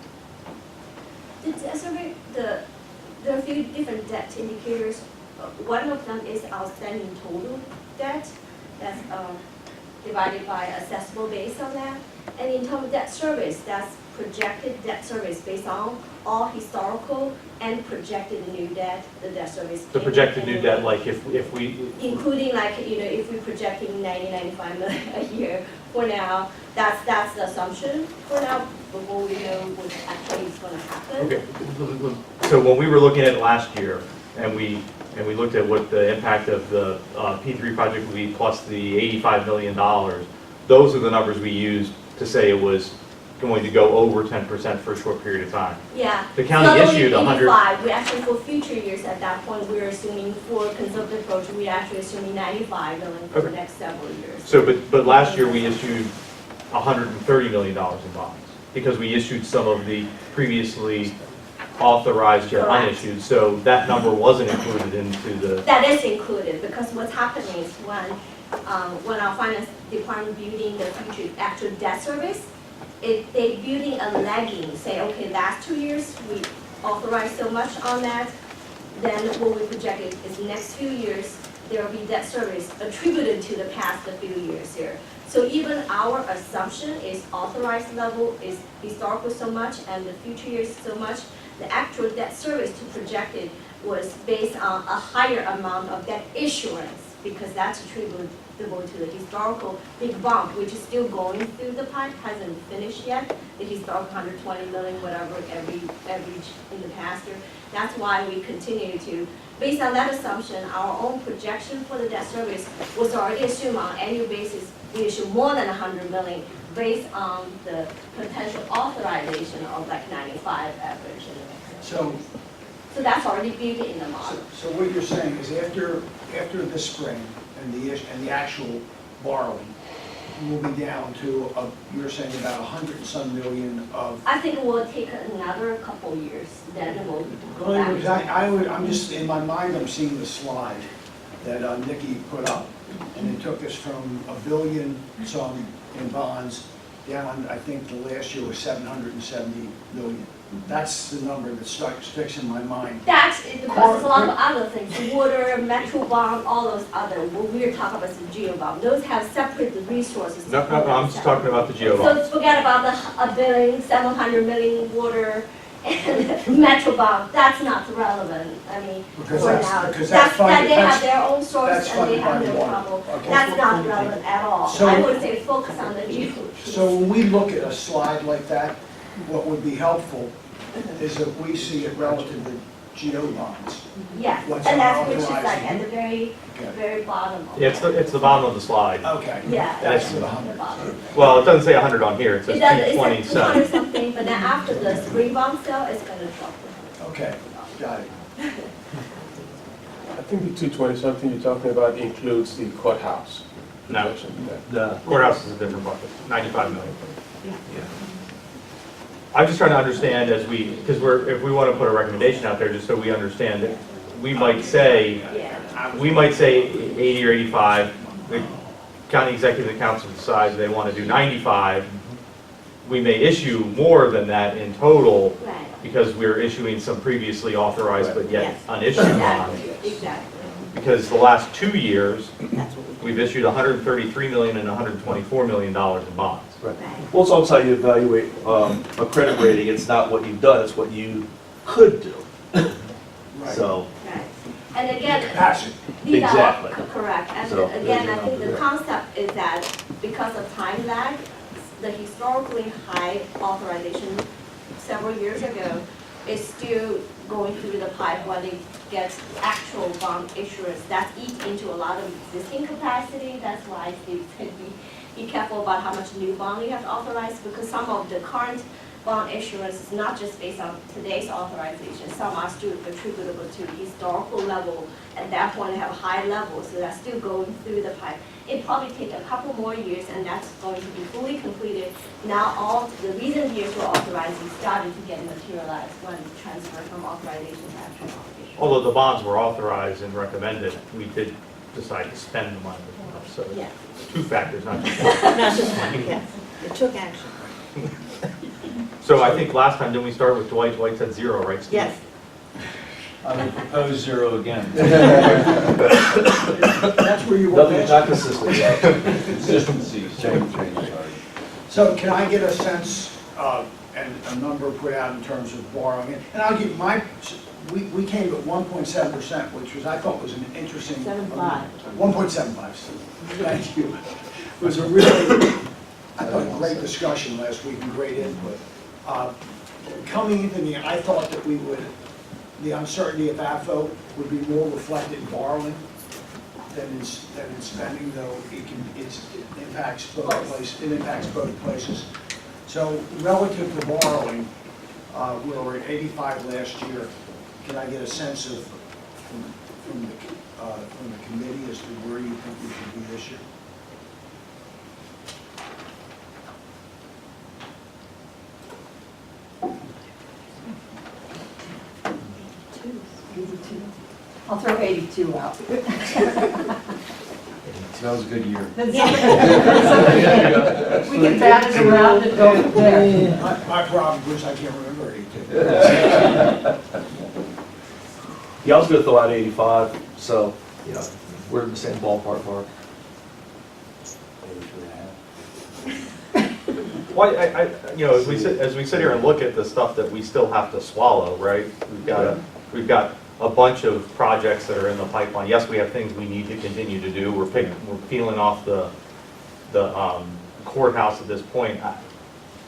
The debt survey, there are a few different debt indicators. One of them is outstanding total debt, that's divided by assessable based on that. And in terms of debt service, that's projected debt service based on all historical and projected new debt, the debt service. The projected new debt, like if we, Including like, if we're projecting 95 million a year for now, that's the assumption for now, before we know what actually is gonna happen. okay. So when we were looking at it last year, and we looked at what the impact of the P3 project would be plus the $85 million, those are the numbers we used to say it was going to go over 10% for a short period of time. Yeah. The county Not only issued 100. 85, we actually, for future years at that point, we were assuming for conservative approach, we actually assuming 95 million for the Okay. next several years. So, but last year we issued $130 million in bonds because we issued some of the previously authorized yet Correct. unissued. So that number wasn't included into the, That is included, because what's happening is when our finance department building the future actual debt service, they building a lagging, say, okay, last 2 years, we authorized so much on that, then what we projected is next few years, there will be debt service attributed to the past few years here. So even our assumption is authorized level is historical so much and the future years so much, the actual debt service to projected was based on a higher amount of debt issuance, because that's attributable to the historical big bump, which is still going through the pipe, hasn't finished yet, the historical 120 million, whatever, every in the past year. That's why we continue to, based on that assumption, our own projection for the debt service was already assumed on annual basis, we issue more than 100 million based on the potential authorization of like 95 average. So, So that's already built in the model. so what you're saying is after this spring and the actual borrowing, we'll be down to, you're saying about 100 and some million of. I think it will take another couple years, then it will go back. I'm just, in my mind, I'm seeing the slide that Nikki put up, and it took us from $1 billion some in bonds down, I think the last year was 770 million. That's the number that sticks in my mind. That's, because there's a lot of other things, water, metro bond, all those other, what we're talking about is the geo bond. Those have separate resources. to no, put I'm just talking about the geo So bonds. forget about the $1 billion, 700 million water and metro bond, that's not relevant, I mean, Because for that's- now. because that's funded- They have that's- their own source that's and they funded have by no water. trouble. Okay. That's not relevant at all. So- I would say focus on the geo. So when we look at a slide like that, what would be helpful is if we see it relative to geo bonds. Yes, What's and that's which is unauthorized? like at the very, Okay. very bottom of Yeah, it's the bottom of the slide. Okay. Yeah, That's that's the the 100. bottom. Well, it doesn't say 100 on here, it says It does, it's 220 like 200 cents. something, but then after the spring bond sale, it's gonna drop. Okay, got it. I think the 220-something you're talking about includes the courthouse. No. projection. The Courthouse is a different bucket, 95 million. I'm just trying to understand as we, because if we want to put a recommendation out there, just so we understand that, we might say, Yeah, 80 or 85, the county executive council decides they want to do 95, we may issue more than that in total, right, because we're issuing some previously authorized but yet Yes. unissued bonds. exactly, exactly. Because the last 2 years, That's what we. we've issued $133 million and $124 million in bonds. Right. Well, it's also how you evaluate a credit rating. It's not what you've done, it's what you could do. Right. So, Right. And again, Capacity. these are all Exactly. correct. And So, again, I there's think the your concept is that because of time lag, the historically high authorization several years ago is still going through the pipe when it gets actual bond issuance. That's eat into a lot of existing capacity. That's why you should be careful about how much new bond you have to authorize, because some of the current bond issuance is not just based on today's authorization. Some are still attributable to the historical level. At that point, they have a high level, so that's still going through the pipe. It probably take a couple more years, and that's going to be fully completed. Now, all the recent years were authorizing started to get materialized when transfer from authorization to actual authorization. Although the bonds were authorized and recommended, we did decide to spend the money. So Yeah. it's two factors, not just one. Not just one, yes. It took action. So I think last time, didn't we start with Dwight? Dwight said 0, right, Steve? Yes, I would propose 0 again. That's where you want Nothing's that. not consistent yet. Consistency. Change, sorry. So can I get a sense, and a number put out in terms of borrowing? And I'll give we came at 1.7%, which was, I thought was an interesting. 7.5. 1.75, thank you. It was a really, I thought, great discussion last week and great input. Coming into the, I thought that the uncertainty of AFO would be more reflected in borrowing than in spending, though it impacts both places. So relative to borrowing, we were at 85 last year. Can I get a sense of, from the committee as to where you think we should be this year? I'll throw 82 out. That was a good year. We can bat it around and go from there. My problem is I can't remember 82. Yeah, I was gonna throw out 85, so, you know, we're in the same ballpark, Mark. Well, you know, as we sit here and look at the stuff that we still have to swallow, right? We've got a bunch of projects that are in the pipeline. Yes, we have things we need to continue to do. We're peeling off the courthouse at this point.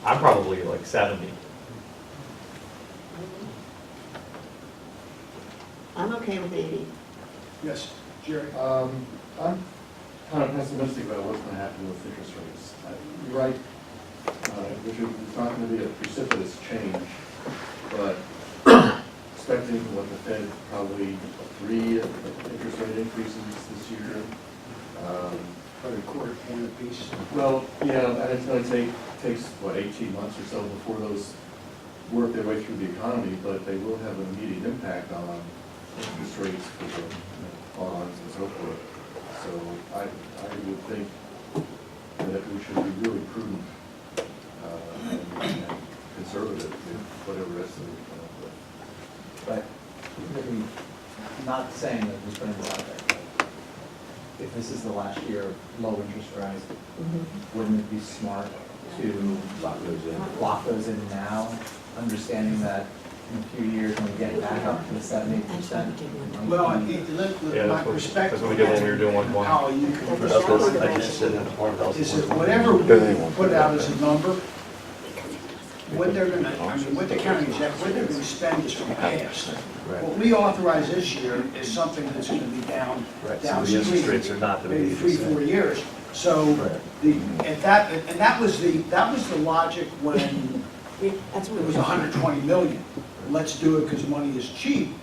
I'm probably like 70. I'm okay with 80. Yes, Jerry? I'm kind of pessimistic about what's going to happen with interest rates. You're right, Richard, it's not going to be a precipitous change, but expecting what the Fed probably 3 interest rate increases this year. About a quarter point apiece. Well, yeah, and it's going to takes what, 18 months or so before those work their way through the economy, but they will have an immediate impact on interest rates for the bonds and so forth. So I would think that we should be really prudent and conservative in whatever estimate we come up with. But maybe not saying that we're going to go out there. If this is the last year of low interest rates, wouldn't it be smart to lock those in now, understanding that in a few years when we get back up to the 7-8%? Well, my That's perspective. what we did when we were doing 1-1. How you can I just said that part of is that whatever we put out as a number, what they're gonna, what the county exec, what they're gonna spend is from the past. What we authorize this year is something that's gonna be down, Right, so the interest rates are not gonna be maybe the 3-4 same. years. So, that was the logic when That's it was 120 million. Let's do it because money is cheap,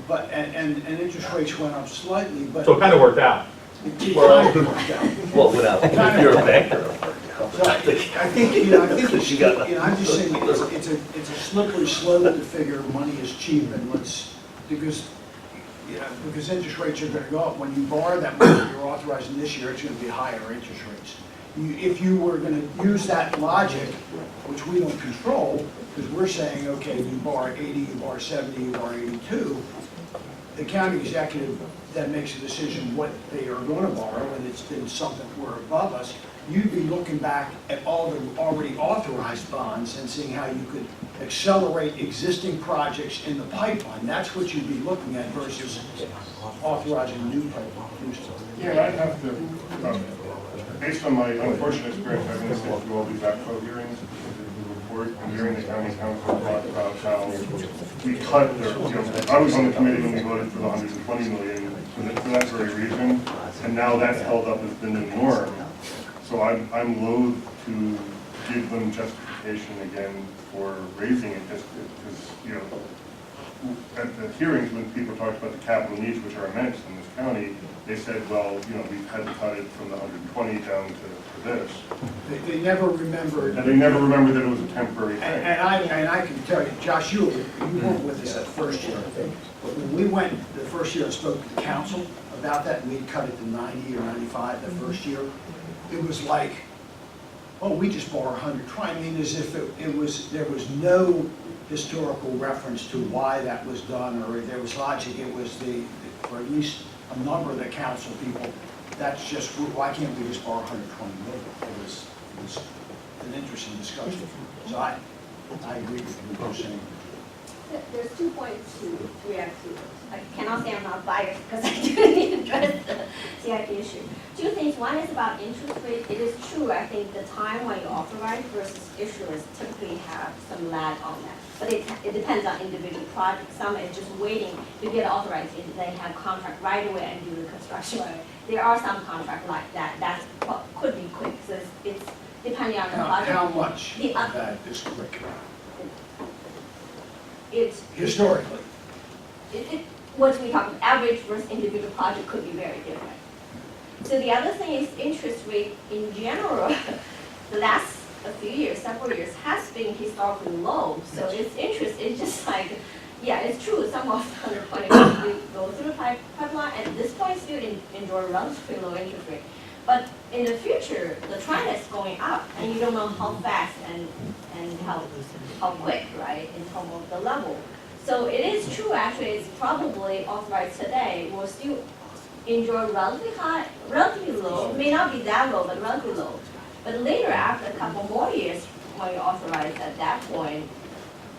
but, and interest rates went up slightly, but. So it kind of worked out. It kind of worked out. Well, without, if you're a banker. So I think, it's, I'm just saying, it's a slippery slope to figure money is cheap and because interest rates are gonna go up. When you borrow that money you're authorizing this year, it's gonna be higher interest rates. If you were gonna use that logic, which we don't control, because we're saying, okay, you borrow 80, you borrow 70, you borrow 82, the county executive then makes a decision what they are gonna borrow, and it's been something we're above us. You'd be looking back at all the already authorized bonds and seeing how you could accelerate existing projects in the pipeline. That's what you'd be looking at versus authorizing new pipeline. Yeah, I'd have to, based on my unfortunate experience, I've been listening to all these ACFO hearings, the report, and hearing the county council talk about how we cut, I was on the committee when we voted for the 120 million for that very reason, and now that's held up as the new norm. So I'm loath to give them justification again for raising it, just because, at the hearings, when people talked about the capital needs, which are immense in this county, they said, well, we've had to cut it from the 120 down to this. They never remembered. And they never remembered that it was a temporary thing. And I can tell you, Josh, you weren't with us that first year. But when we went the first year and spoke to the council about that, and we'd cut it to 90 or 95 the first year, it was like, oh, we just borrow 120. I mean, as if there was no historical reference to why that was done, or there was logic. It was or at least a number of the council people, that's just, why can't we just borrow 120 million? It was an interesting discussion. So I agree with what you're saying. There's 2 points to react to. I cannot say I'm not biased because I didn't address the CIP issue. 2 things. One is about interest rate. It is true, I think the time when you authorize versus issuance typically have some lag on that. But it depends on individual projects. Some is just waiting to get authorized and they have contract right away and do the construction right away. There are some contracts like that. That could be quick. So it's depending on the project. How much The, of that is quick? It's Historically. What we talk about, average versus individual project could be very different. So the other thing is interest rate in general, the last few years, several years, has been historically low. So its interest is just like, yeah, it's true, some of the 120 we go through the pipeline, at this point still enjoy relatively low interest rate. But in the future, the trend is going up, and you don't know how fast and how quick, right, in terms of the level. So it is true, actually, it's probably authorized today, will still enjoy relatively high, relatively low, may not be that low, but relatively low. But later, after a couple more years, when you authorize at that point,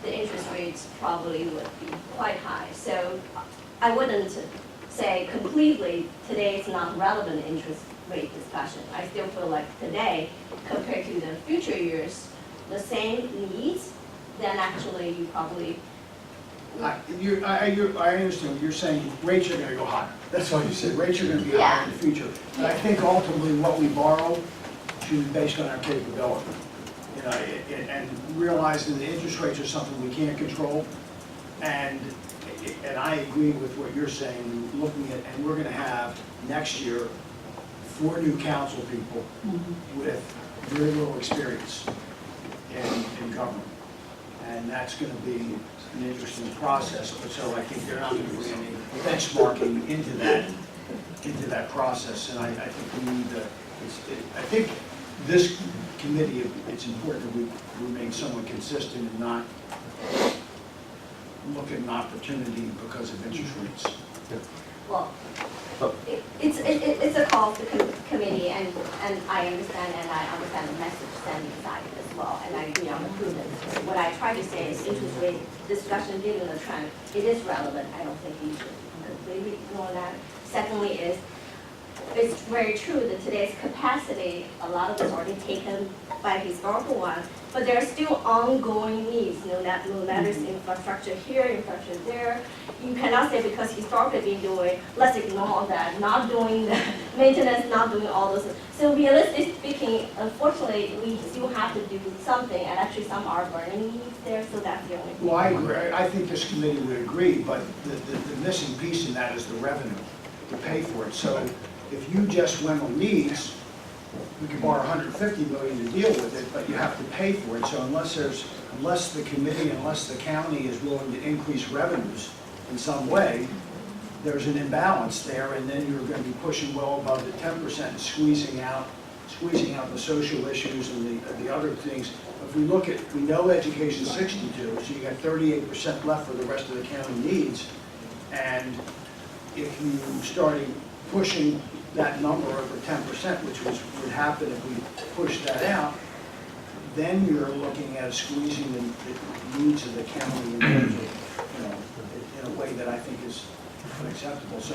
the interest rates probably would be quite high. So I wouldn't say completely today it's not relevant interest rate discussion. I still feel like today, compared to the future years, the same needs, then actually you probably. I understand what you're saying. Rates are going to go higher. That's what you said. Rates are going to be higher in the future. But I think ultimately what we borrow should be based on our capability. You know, and realizing the interest rates are something we can't control. And I agree with what you're saying. Looking at, and we're going to have next year 4 new council people with very little experience in government. And that's going to be an interesting process, but so I think they're not going to bring any benchmarking into that process, and I think we need to, I think this committee, it's important that we remain somewhat consistent and not look at an opportunity because of interest rates. Well, it's a call to committee, and I understand the message sending side as well, and I agree on the prudence. What I try to say is interest rate discussion given the trend, it is relevant. I don't think you should completely ignore that. Secondly is, it's very true that today's capacity, a lot of it's already taken by historical one, but there are still ongoing needs, no matter it's infrastructure here, infrastructure there. You cannot say because historically been doing, let's ignore all that, not doing the maintenance, not doing all those. So realistically speaking, unfortunately, we still have to do something, and actually some are burning needs there, so that's the only thing. Well, I agree. I think this committee would agree, but the missing piece in that is the revenue to pay for it. So if you just went on needs, we could borrow 150 million to deal with it, but you have to pay for it. So unless the committee, unless the county is willing to increase revenues in some way, there's an imbalance there, and then you're going to be pushing well above the 10% and squeezing out the social issues and the other things. If we look at, we know education 62, so you got 38% left for the rest of the county needs, and if you started pushing that number over 10%, which would happen if we push that out, then you're looking at squeezing the needs of the county in terms of, in a way that I think is unacceptable. So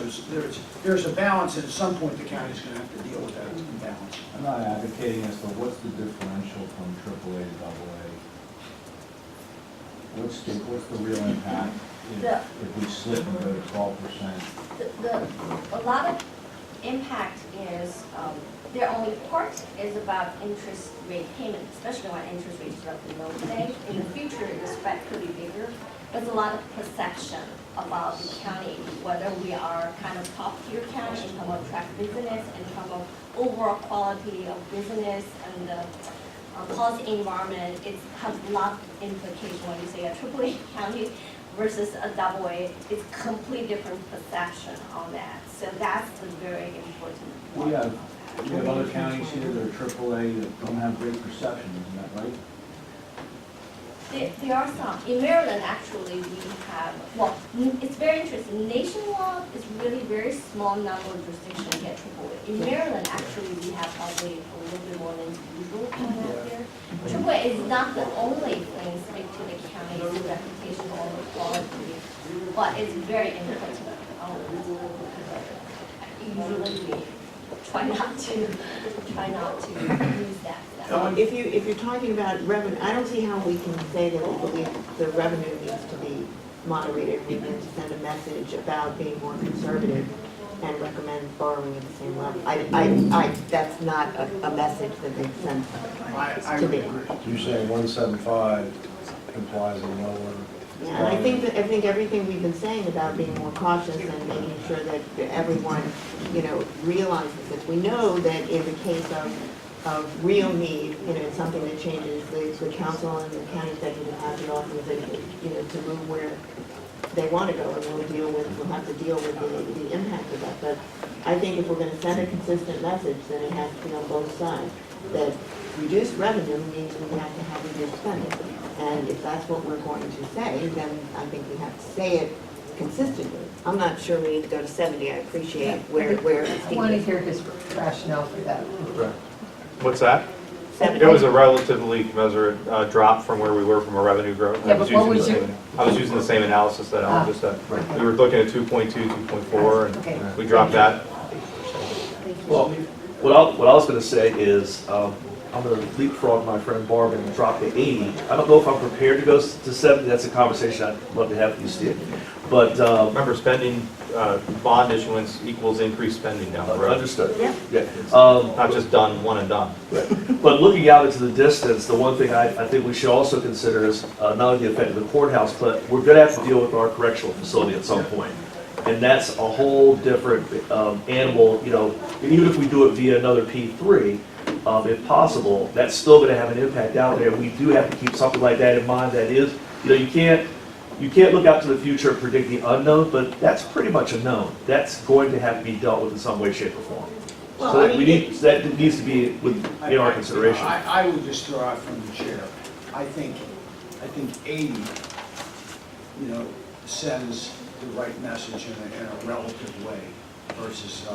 there's a balance, and at some point the county's going to have to deal with that imbalance. I'm not advocating this, but what's the differential from AAA to AA? What's the real impact if we slip and go to 12%? A lot of impact is, their only part is about interest rate payment, especially when interest rates are relatively low today. In the future, the spread could be bigger. There's a lot of perception about the county, whether we are kind of top tier county in terms of track business, in terms of overall quality of business and the policy environment. It has a lot of implications when you say a AAA county versus a AA. It's completely different perception on that. So that's a very important We one. We have other counties here that are AAA that don't have great perception, isn't that right? There are some. In Maryland, actually, we have, well, it's very interesting. Nationwide is really very small number of jurisdictions get AAA. In Maryland, actually, we have probably a little bit more than usual coming out there. AAA is not the only thing speak to the county's reputation or the quality, but it's very important. Usually, we try not to use that. If you're talking about revenue, I don't see how we can say that we believe the revenue needs to be moderated. We need to send a message about being more conservative and recommend borrowing at the same level. That's not a message that makes sense I to would me. agree. You're saying 175 implies a lower. Yeah, and I think everything we've been saying about being more cautious and making sure that everyone, realizes this. We know that in the case of real need, it's something that changes, the council and the county executive have the authorization, to move where they want to go, and we'll have to deal with the impact of that. But I think if we're going to send a consistent message, then it has to be on both sides. That reduced revenue means we have to have reduced spending. And if that's what we're going to say, then I think we have to say it consistently. I'm not sure we need to go to 70. I appreciate where it's I want to hear his rationale for that. What's that? Seven. It was a relatively commensurate drop from where we were from a revenue growth. Yeah, but what was I was using the same analysis that Alan just said. Right. We were looking at 2.2, 2.4, Okay. and we dropped that. Well, what I was gonna say is, I'm gonna leapfrog my friend Barb and drop to 80. I don't know if I'm prepared to go to 70, that's a conversation I'd love to have with you, Steve. But, Remember, spending, bond issuance equals increased spending down the road. understood. Yeah. Yeah. Not just done, one and done. But looking out into the distance, the one thing I think we should also consider is not only the effect of the courthouse, but we're gonna have to deal with our correctional facility at some point. And that's a whole different animal, even if we do it via another P3, if possible, that's still gonna have an impact out there. We do have to keep something like that in mind. That is, you can't look out to the future and predict the unknown, but that's pretty much a known. That's going to have to be dealt with in some way, shape, or form. Well, So I that mean, that needs to be in our consideration. I would just throw out from the chair, I think 80, sends the right message in a relative way versus,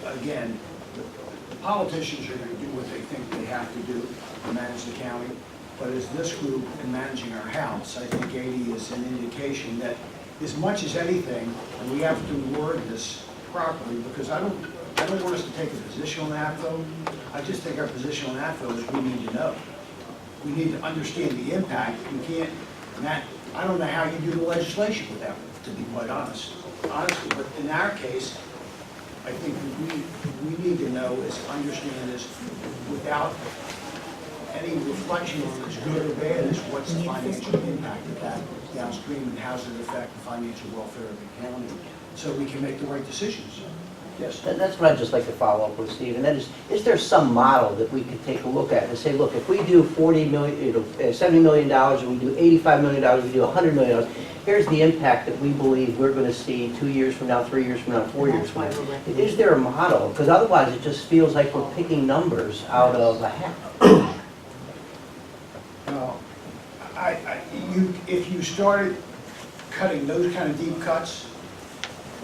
again, the politicians are going to do what they think they have to do to manage the county, but as this group in managing our house, I think 80 is an indication that as much as anything, and we have to word this properly, because I don't want us to take a position on that vote. I just think our position on that vote is we need to know. We need to understand the impact. We can't, Matt, I don't know how you do the legislation with that, to be quite honest. Honestly, but in our case, I think we need to know is understand this without any reflection on it's good or bad, is what's the financial impact of that downstream and how does it affect the financial welfare of the county, so we can make the right decisions. Yes. That's what I'd just like to follow up with, Steve, and that is there some model that we could take a look at and say, look, if we do $70 million, and we do $85 million, we do $100 million, here's the impact that we believe we're going to see 2 years from now, 3 years from now, 4 years from now. Is there a model? Because otherwise it just feels like we're picking numbers out of a hat. No, if you started cutting those kind of deep cuts,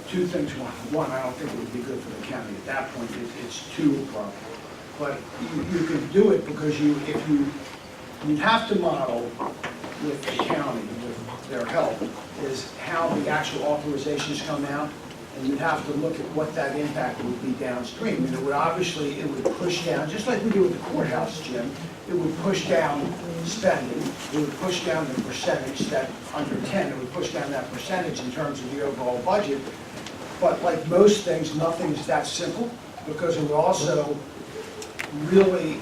two things. One, I don't think it would be good for the county. At that point, it's too a problem. But you could do it because you'd have to model with the county, with their help, is how the actual authorizations come out, and you'd have to look at what that impact would be downstream. And it would push down, just like we do with the courthouse, Jim, it would push down spending, it would push down the percentage that, under 10, it would push down that percentage in terms of the overall budget. But like most things, nothing's that simple, because it would also really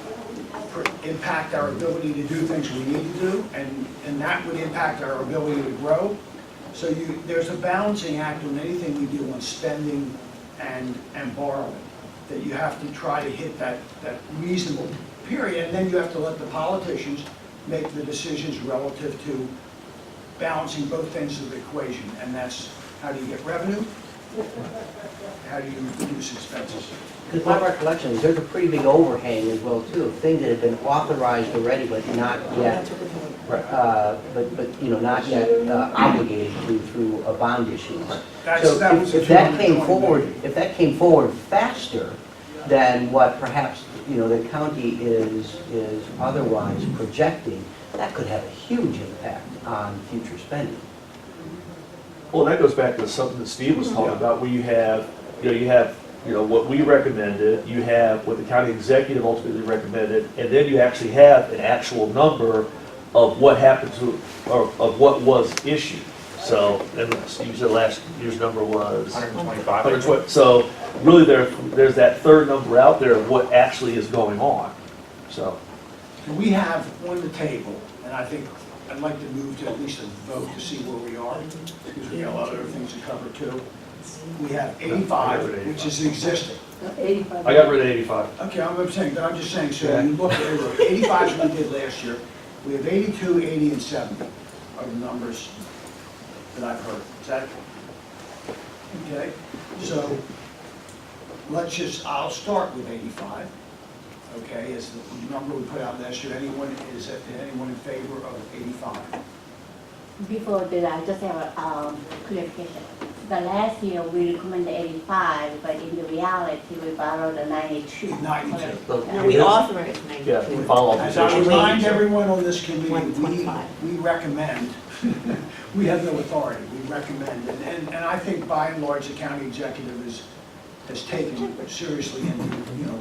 impact our ability to do things we need to do, and that would impact our ability to grow. So there's a balancing act on anything we do on spending and borrowing, that you have to try to hit that reasonable period, and then you have to let the politicians make the decisions relative to balancing both ends of the equation, and that's how do you get revenue, how how do you reduce expenses? Because my recollection is there's a pretty big overhang as well too, of things that have been authorized already but not yet, not yet obligated through a bond issue. So That was if the that came 220 forward, million. if that came forward faster than what perhaps, the county is otherwise projecting, that could have a huge impact on future spending. Well, that goes back to something that Steve was talking about, where you have what we recommended, you have what the county executive ultimately recommended, and then you actually have an actual number of what happened to, or of what was issued. So, and Steve said last year's number was 125. 120. So really there's that third number out there of what actually is going on, so. We have on the table, and I think I'd like to move to at least a vote to see where we are, because we got a lot of other things to cover too. We have 85, which is existing. 85. I got rid of 85. Okay, I'm just saying, so you look at 85 is what we did last year. We have 82, 80, and 70 are the numbers that I've heard. Is that, okay? So I'll start with 85, okay, is the number we put out last year. Anyone in favor of 85? Before that, I just have a clarification. The last year, we recommended 85, but in the reality, we borrowed the 92. 92. No, we authorized Yeah, 92. follow As I up. remind everyone on this committee, 125. we recommend, we have no authority, we recommend, and I think by and large, the county executive has taken seriously into,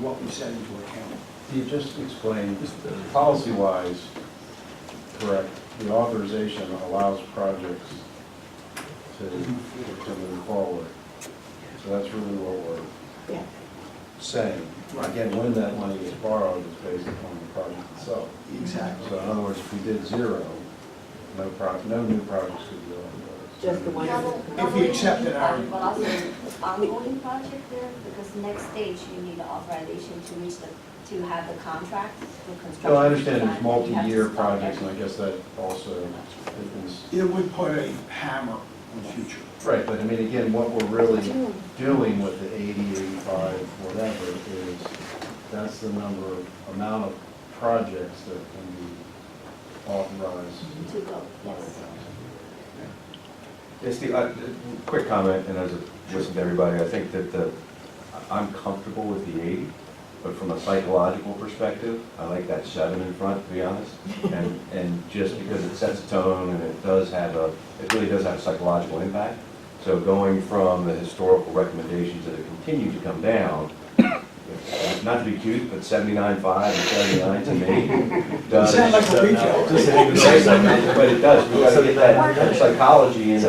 what we set into account. You just explained, policy-wise, correct, the authorization allows projects to move forward. So that's really what we're Yeah. saying. Again, when that money is borrowed is based upon the project itself. Exactly. So in other words, if we did zero, no new projects could be authorized. Just the one. If you accepted our- But also ongoing project there, because next stage, you need the authorization to have the contract for construction. No, I understand design. there's You have to multi-year start projects, every- and I guess that also is, It would put a hammer on the future. right, but I mean, again, what we're really doing with the 80, 85, whatever, is that's the amount of projects that can be authorized. To go, yes. Yeah, Steve, quick comment, and as I listen to everybody, I think that I'm comfortable with the 80, but from a psychological perspective, I like that 7 in front, to be honest. And just because it sets a tone and it really does have a psychological impact. So going from the historical recommendations that have continued to come down, not to be cute, but 79.5 and 79 to me does. You sound like a retailer. But it does, we gotta get that psychology in the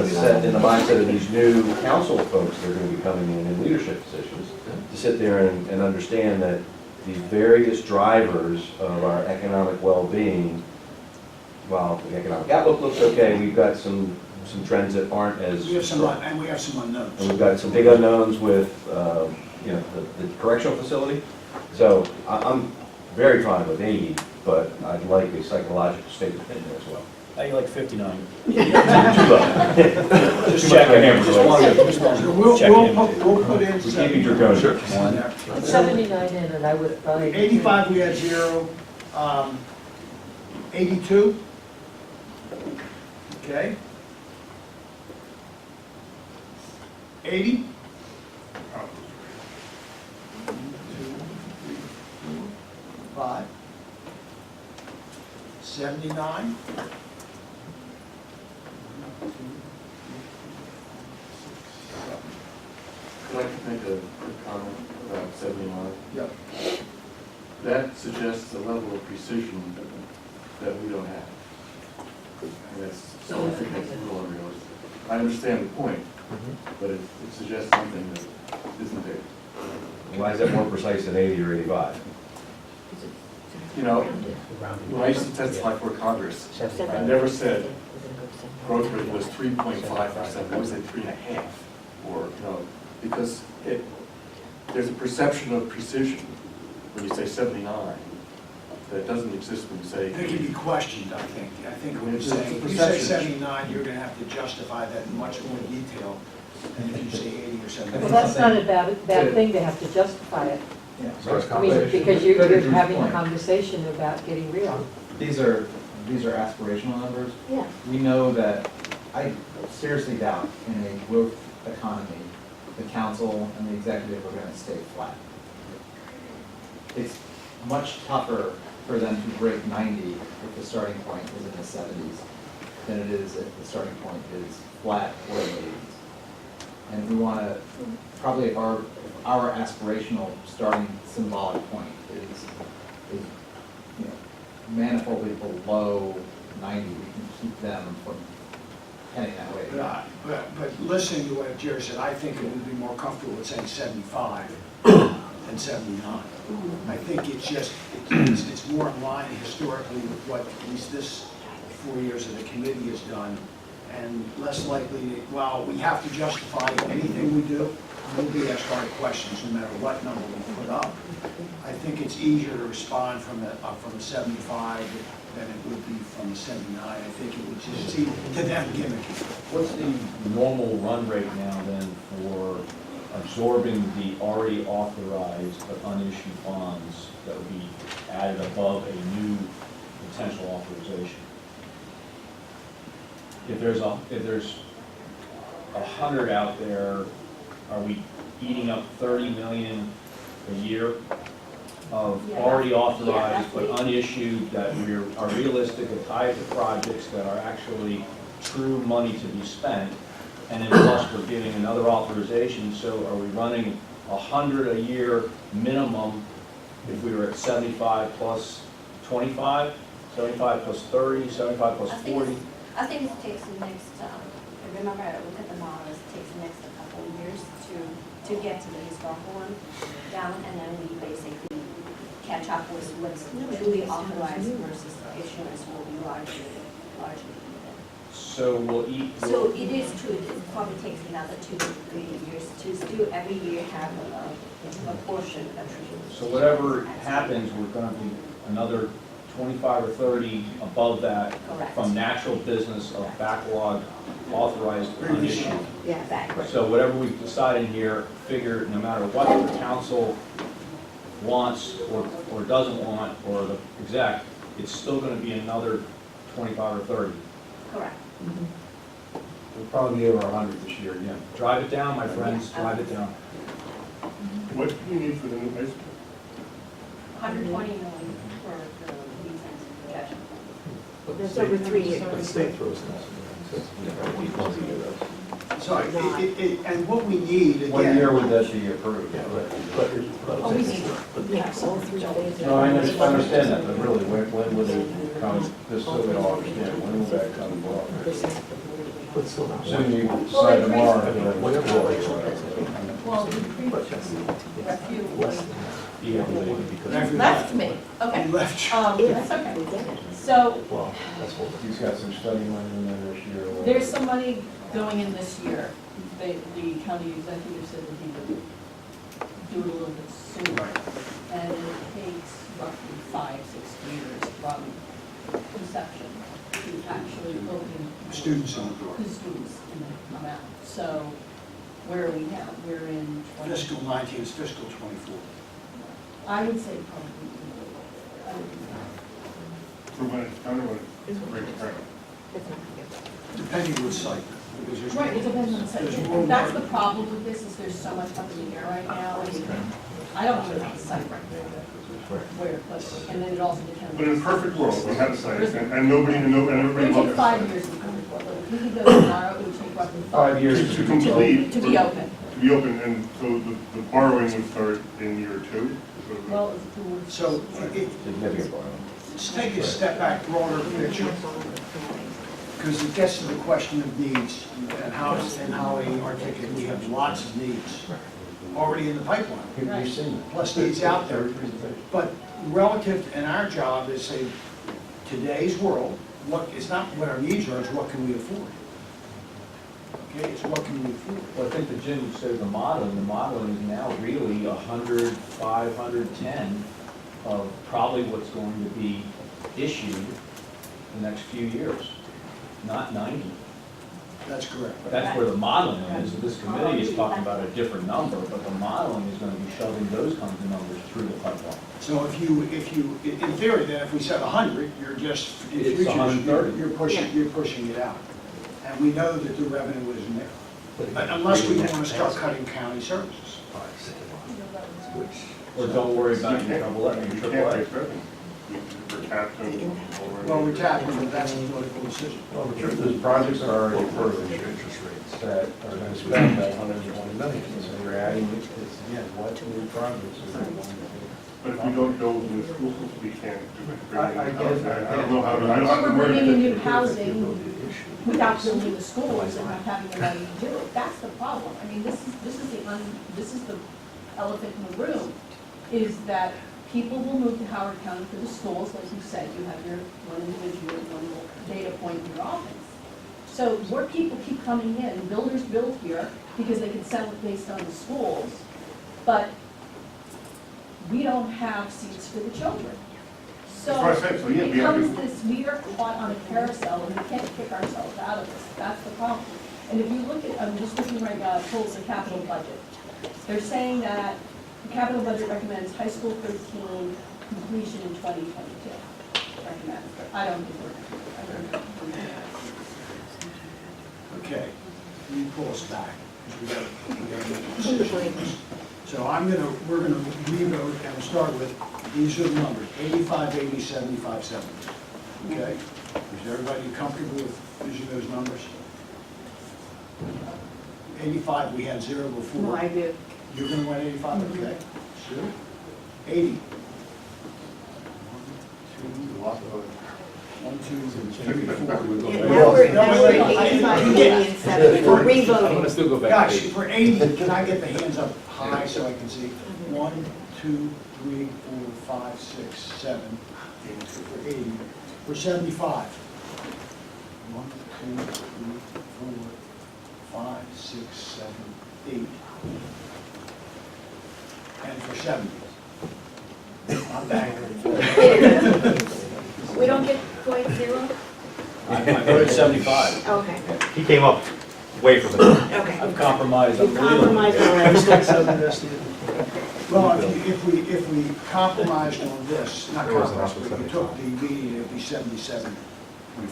mindset of these new council folks that are gonna be coming in leadership positions, to sit there and understand that these various drivers of our economic well-being, while the economic outlook looks okay, we've got some trends that aren't as We have some, strong. and we have some unknowns. And we've got some big unknowns with, the correctional facility. So I'm very fine with 80, but I'd like a psychological statement in there as well. How you like 59? Too low. Just checking. So we'll put in. We can't be draconian. Sure. Put 79 in, and I would buy. 85, we had 0. 82. Okay. 80. 1, 2, 3, 4, 5. 79. 1, 2, 3, 4, 5, 6, 7. Could I make a quick comment about 79? Yep. That suggests a level of precision that we don't have. And that's, so I think that's a little unrealistic. I understand the point, but it suggests something that isn't there. Why is that more precise than 80 or 85? You know, when I used to testify for Congress, I never said growth rate was 3.5%, I always said 3.5, or, because there's a perception of precision when you say 79 that doesn't exist when you say. It can be questioned, I think. I think what you're It's a saying, if you say perception. 79, you're going to have to justify that in much more detail. And if you say 80 or 70. Well, that's not a bad thing to have to justify it. Yeah. I mean, because you're Good to Drew's having a point. conversation about getting real. These are aspirational numbers. Yeah. We know that, I seriously doubt in a growth economy, the council and the executive are gonna stay flat. It's much tougher for them to break 90 if the starting point is in the 70s than it is if the starting point is flat or in the 80s. And we wanna, probably if our aspirational starting symbolic point is, you know, manifoldly below 90, we can keep them from heading that way. But listening to what Jerry said, I think it would be more comfortable with saying 75 than 79. I think it's more in line historically with what at least this 4 years of the committee has done, and less likely, well, we have to justify anything we do. We'll be asked hard questions no matter what number we put up. I think it's easier to respond from the 75 than it would be from the 79. I think it would just seem to them gimmicky. What's the normal run rate now then for absorbing the already authorized but unissued bonds that would be added above a new potential authorization? If there's 100 out there, are we eating up 30 million a year of Yeah, already that's- authorized yeah, but that's- unissued that are realistic and tied to projects that are actually true money to be spent? And then plus we're giving another authorization, so are we running 100 a year minimum if we were at 75 plus 25, 75 plus 30, 75 plus 40? I think it takes the next, remember, I look at the models, it takes the next couple of years to get to the historical one down, and then we basically catch up with what's truly authorized versus issuance will be largely even. So we'll eat. So it is true, it probably takes another 2 to 3 years to still every year have a portion attributed. So whatever happens, we're gonna be another 25 or 30 above that Correct. from natural business of backlog authorized unissued. Yeah. Exactly. So whatever we decide in here, figure no matter what the council wants or doesn't want, or the exec, it's still gonna be another 25 or 30. Correct. We'll probably be over 100 this year again. Drive it down, my friends, drive it down. What do you need for the new high school? 120 million for the defense projection. That's over 3 years. But the state throws in So, and what we need, again. What year would that be approved? Oh, we need Yeah, all 3 days. No, I understand that, but really, when would it come, just so we all understand, when will that come about? But still not. Assuming you decide tomorrow. Well, the previous, a few, Because, left me, okay. He left. That's okay. So, well, that's what. He's got some study money in there this year. there's some money going in this year. The county executive said that he would do it a little bit sooner. And it takes roughly 5-6 years from conception to actually open. Students on the door. The students come out. So where are we now? We're in. Fiscal 19 is fiscal 24. I would say probably. For when it's done, or when it's break ground? Depending on the site. Because there's Right, it depends on the There's site. more That's work. the problem with this, is there's so much up in the air right now. I don't even have a site right now. Where, and then it also depends. But in a perfect world, we have a site, and nobody, and It everybody would loves take it. 5 years to come before, but if we could go tomorrow, it would take roughly 5 years To complete. To be open. To be open, and so the borrowing would start in year 2. Well, it's towards. So Significant borrowing. let's take a step back, broader picture, because it gets to the question of needs and how we articulate. We have lots of needs already in the pipeline, You've seen it. plus needs out there. But relative, and our job is say, today's world, it's not what our needs are, it's what can we afford. Okay, it's what can we afford. Well, I think that Jim said the modeling is now really 100, 510 of probably what's going to be issued the next few years, not 90. That's correct. That's where the modeling is. This committee is talking about a different number, but the modeling is going to be shoving those kinds of numbers through the pipeline. So if you, in theory, then if we said 100, you're just, in It's futures, 130. you're pushing it out. And we know that the revenue isn't there. But unless we want to start cutting county services. Or don't worry about your double A, your You triple can't A. raise revenue. We're capped and. Well, we're tapping, but that's a political decision. Well, the truth is, projects are already approved that are going to spend that 120 million. So you're adding, it's, again, what new projects are they going to do? But if we don't build new schools, we can't do it. I get it. I don't know how to. I don't We're know where to bringing in get new the- housing without building the schools and not having the money to do it. That's the problem. I mean, this is the elephant in the room, is that people will move to Howard County for the schools, like you said, you have your one individual, one data point in your office. So where people keep coming in, builders build here because they can sell it based on the schools, but we don't have seats for the children. So That's what I said, so yeah, it we have becomes to- this, we are caught on a carousel and we can't kick ourselves out of this. That's the problem. And if you look at, I'm just looking right now, towards the capital budget. They're saying that the capital budget recommends high school 13 completion in 2022. Recommends, but I don't think we're going to. Okay, you pull us back, because we got to make a decision. So we're gonna revote and we'll start with, these are the numbers, 85, 80, 75, 70. Okay? Is everybody comfortable with using those numbers? 85, we had 0 before. No, I do. You're gonna want 85, okay? Sure. 80. 1, 2, 3, 4. Yeah, now we're at 85 million, 70, we're revoting. still go Gosh, for 80, can I get the hands up high so I can see? 1, 2, 3, 4, 5, 6, 7. For 80. For 75. 1, 2, 3, 4, 5, 6, 7, 8. And for 70. Not bad. We don't get point zero? I voted 75. Okay, He came up way from it. okay. I've compromised. You've compromised already. Well, if we compromised on this, not compromised, but you took the median, it'd be 77.5.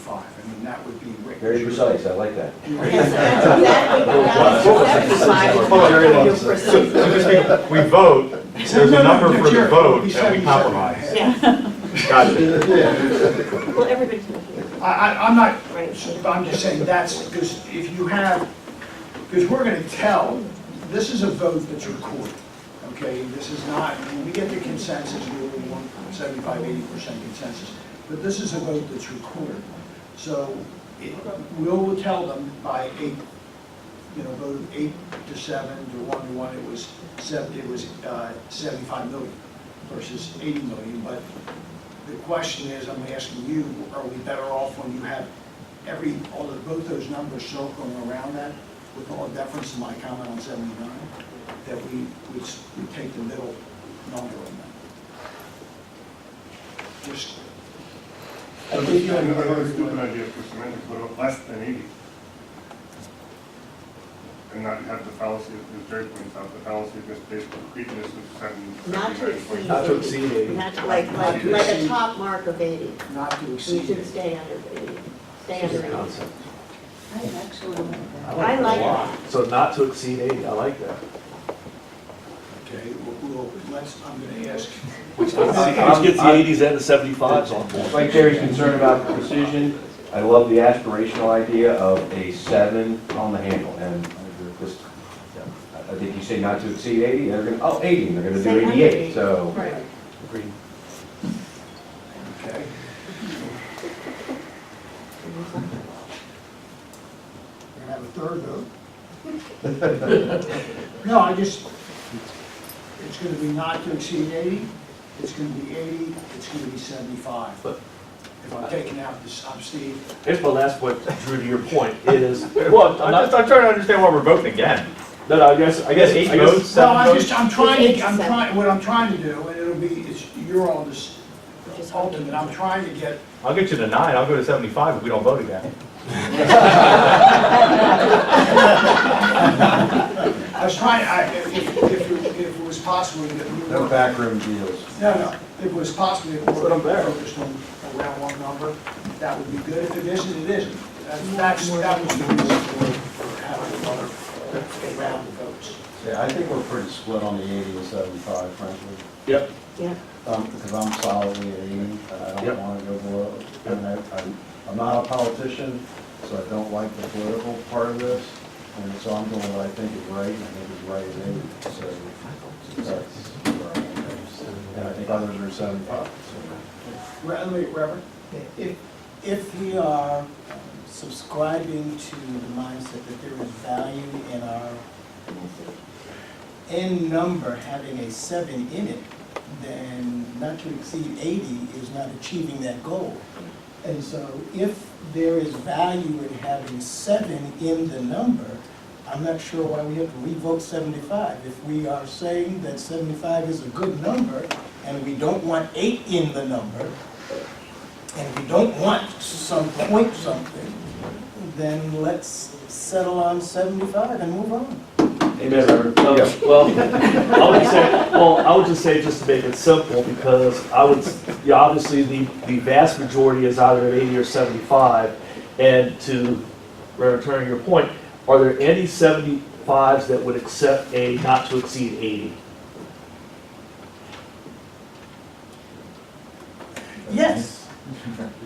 I mean, that would be. Very precise, I like that. Yes, that's exactly what We vote, there's a number for the vote, and we compromise. Yeah. Gotcha. Well, everybody's looking. I'm not, Right. I'm just saying that's, because if you have, because we're gonna tell, this is a vote that's recorded, okay? This is not, when we get the consensus, we really want 75, 80% consensus, but this is a vote that's recorded. So we'll tell them by 8, vote 8 to 7 to 1 to 1, it was 75 million versus 80 million, but the question is, I'm asking you, are we better off when you have both those numbers circling around that, with all deference to my comment on 79, that we take the middle number on that? Just, I think you have another stupid idea for semantics, but less than 80. And not have the fallacy, as Jerry points out, the fallacy of just basic concreteness of 7. Not to exceed. Not to exceed 80. Not to, like a top mark of 80. not to We exceed should it. stay under 80. Stay under 80. Concept. I actually like that. I like a lot. that. So not to exceed 80, I like that. Okay, I'm gonna ask. Which gets the 80s and the 75s on board. Like Jerry's concerned about precision, I love the aspirational idea of a 7 on the handle, and just, I think you say not to exceed 80, they're gonna, 80, and they're gonna do Say 88, so. Right. Agreed. Okay. We're gonna have a third vote. No, it's gonna be not to exceed 80, it's gonna be 80, it's gonna be 75. But- If I'm taking out this, I'm Steve. Here's my last point, Drew, to your point, is, well, I'm trying to understand why we're voting again. no, I guess 8 votes, No, 7 votes? what I'm trying to do, and it'll be, you're all this ultimate, I'm trying to get, I'll get you to 9, I'll go to 75 if we don't vote again. I was trying, if it was possible, to get No more. backroom deals. No, if it was possible, if That's what I'm there. focused on around one number, that would be good. If it isn't, it isn't. That was the reason for having another round of votes. Yeah, I think we're pretty split on the 80 and 75, frankly. Yep. Yeah. Because I'm solidly at 80, and I Yep. don't want to go below. And I'm not a politician, so I don't like the political part of this. And so I'm doing what I think is right, and I think is right at 80. So that's where I'm at. And I think others are 75. So. Reverend? If we are subscribing to the mindset that there is value in our end number having a 7 in it, then not to exceed 80 is not achieving that goal. And so if there is value in having 7 in the number, I'm not sure why we have to revoke 75. If we are saying that 75 is a good number, and we don't want 8 in the number, and we don't want some point something, then let's settle on 75 and move on. Amen, Reverend. I would just say, just to make it simple, because obviously the vast majority is either at 80 or 75, and to return to your point, are there any 75s that would accept a not to exceed 80? Yes.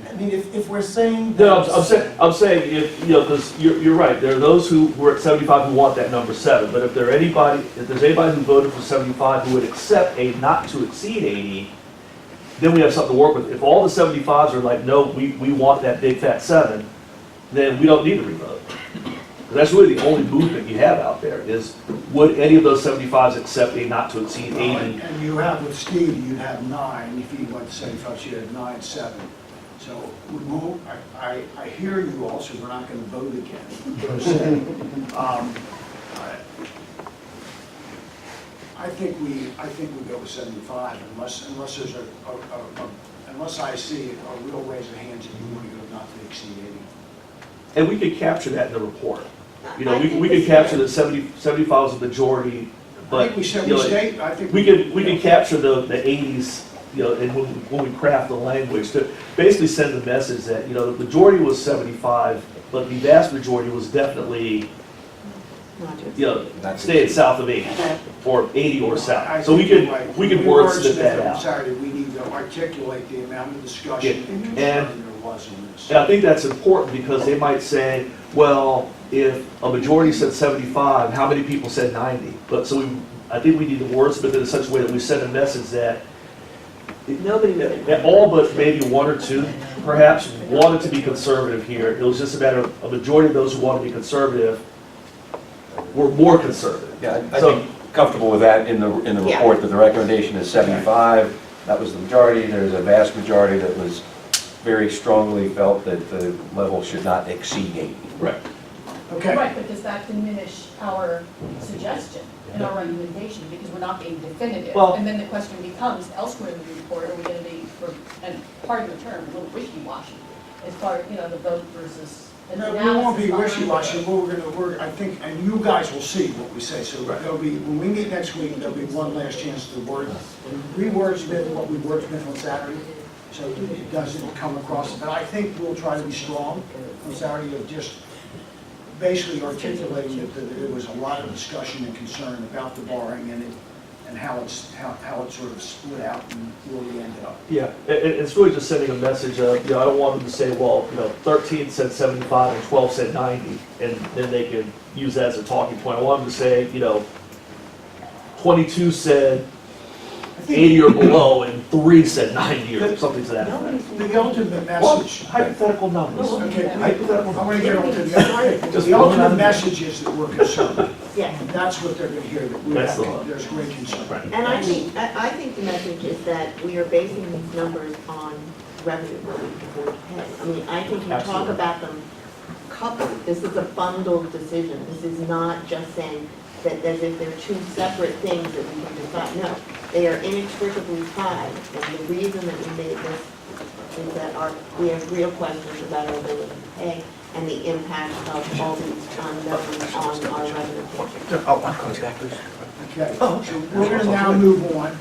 I mean, if we're saying No, that... I'm saying if, because you're right, there are those who are at 75 who want that number 7, but if there's anybody who voted for 75 who would accept a not to exceed 80, then we have something to work with. If all the 75s are like, no, we want that big fat 7, then we don't need to revote. That's really the only movement you have out there, is would any of those 75s accept a not to exceed 80? And you have with Steve, you'd have 9, if you went to 75, you'd have 9, 7. So I hear you also, we're not going to vote again, per se. I think we go with 75 unless there's unless I see a real raise of hands and you want to go not to exceed 80. And we could capture that in the report. We could capture that 75 is the majority, I but think we said we state, I think. we can capture the 80s, and when we craft the language to basically send the message that, the majority was 75, but the vast majority was definitely, staying south of 80, or 80 or south. So we could wordsmith that out. Saturday, we need to articulate the amount of discussion and concern there was on this. And I think that's important because they might say, well, if a majority said 75, how many people said 90? But so I think we need to wordsmith it in such a way that we send a message that all but maybe 1 or 2 perhaps wanted to be conservative here. It was just a matter of a majority of those who wanted to be conservative were more conservative. Yeah, I'd be comfortable with that in the report, that the recommendation is 75. That was the majority. There's a vast majority that was very strongly felt that the level should not exceed 80. Right. Okay. Right, but does that diminish our suggestion and our recommendation, because we're not being definitive? Well- And then the question becomes, elsewhere in the report, are we going to be, and pardon the term, a little wishy-washy as far as, the vote versus an No, analysis? we won't be on our wishy-washy, vote. I think, and you guys will see what we say, so there'll be, when we meet next week, there'll be one last chance to re-wordsmith what we wordsmith on Saturday, so it doesn't come across, but I think we'll try to be strong on Saturday of just basically articulating that there was a lot of discussion and concern about the borrowing and how it sort of split out and where we ended up. Yeah, it's really just sending a message of, I don't want them to say, well, 13 said 75 and 12 said 90, and then they could use that as a talking point. I want them to say, 22 said 80 or below, and 3 said 90 or something to that effect. The ultimate Well, message. hypothetical numbers. Okay, Hypothetical I want to get on to Just the throwing ultimate out- message is that we're concerned. Yeah. That's what they're going to hear, that That's the one. there's great concern. And I think the message is that we are basing these numbers on revenue that we can afford to pay. I mean, I think you talk Absolutely. about them coupled. This is a bundled decision. This is not just saying that as if they're 2 separate things that we can decide. No, they are inextricably tied. And the reason that we made this is that we have real questions about our ability to pay. and the impact of all these unknowns on our revenue picture. Oh, I'll go backwards. Okay, so we're going to now move on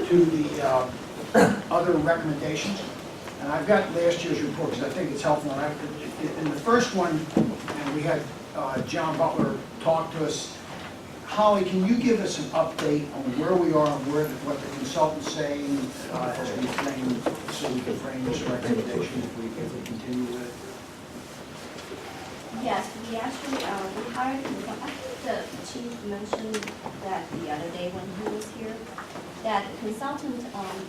to the other recommendations. And I've got last year's report because I think it's helpful. And in the first one, and we had John Butler talk to us. Holly, can you give us an update on where we are and what the consultant's saying as we frame, so we can frame this recommendation if we continue with it? Yes, we actually, we hired, I think the chief mentioned that the other day when he was here, that the consultant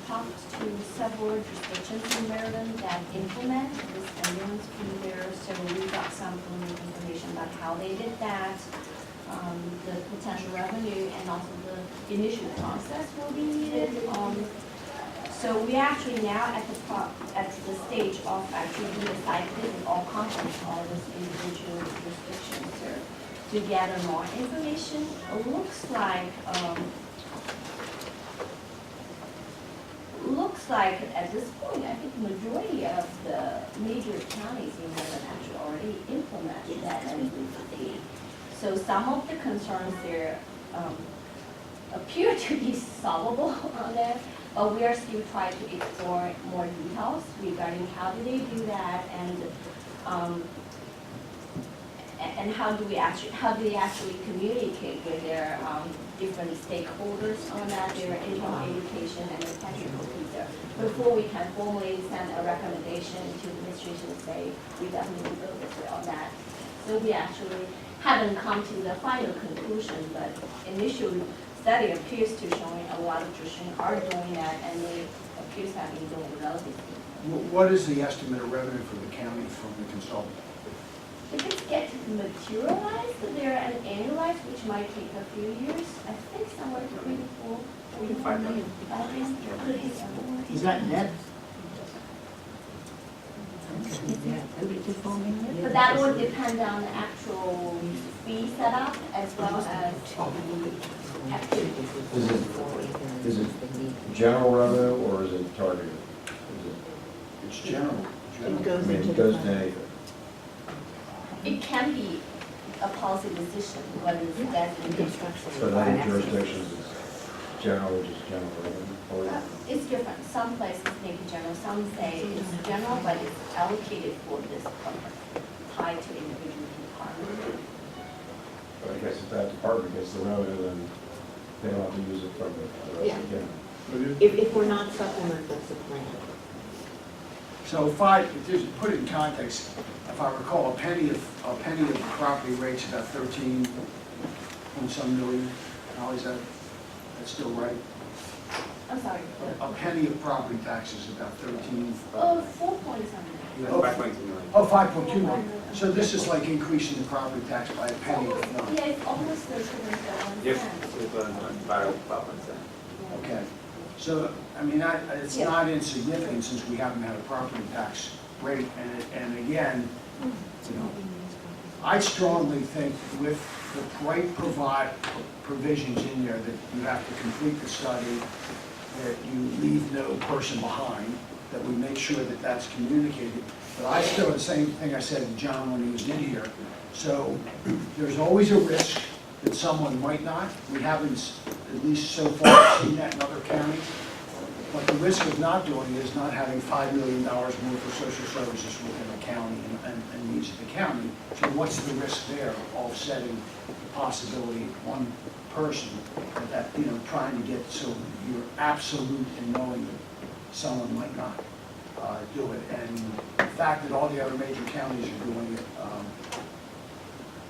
talked to several jurisdictions in Maryland that implement this ambulance fee there, so we got some information about how they did that, the potential revenue, and also the initial process will be needed. So we actually now at the stage of actually doing a site visit or conference all those individual jurisdictions to gather more information. It looks like at this point, I think the majority of the major counties in Maryland actually already implemented that ambulance. So some of the concerns there appear to be solvable on that, but we are still trying to explore more details regarding how do they do that, and how do they actually communicate with their different stakeholders on that, their income education and the technical piece before we can formally send a recommendation to the administration and say we definitely go this way on that. So we actually haven't come to the final conclusion, but initial study appears to showing a lot of jurisdictions are doing that, and they appear to have been doing it relatively. What is the estimate of revenue for the county from the consultant? If it gets materialized, there an annualized, which might take a few years, I think somewhere between 4 to 5 million. Is that net? But that would depend on the actual fee setup as well as activities. Is it general revenue or is it targeted? It's general. It goes I mean, into it goes the to fund. anything. It can be a policy decision, whether it's designated. But in other jurisdictions, it's general, which is general revenue. Or- It's different. Some places make it general, some say it's general, but it's allocated for this purpose, tied to individual department. But I guess if that department gets the revenue, then they don't have to use it from the rest Yeah. again. If we're not supplement, that's the plan. So just to put it in context, if I recall, a penny of property rates about 13 point some million. How is that? That's still right? I'm sorry. A penny of property tax is about 13. 4 point something. Oh, 5.2 million. So this is like increasing the property tax by a penny. Yeah, it's almost the equivalent of 1 cent. Okay. So, I mean, it's Yeah. not insignificant since we haven't had a property tax rate. And again, you know, I strongly think with the right provisions in there that you have to complete the study, that you leave no person behind, that we make sure that that's communicated. But I still, the same thing I said to John when he was in here. So there's always a risk that someone might not. We haven't, at least so far, seen that in other counties. But the risk of not doing it is not having $5 million more for social services within the county and needs of the county. So what's the risk there of offsetting the possibility of one person that, you know, trying to get, so you're absolute in knowing that someone might not do it. And the fact that all the other major counties are doing it,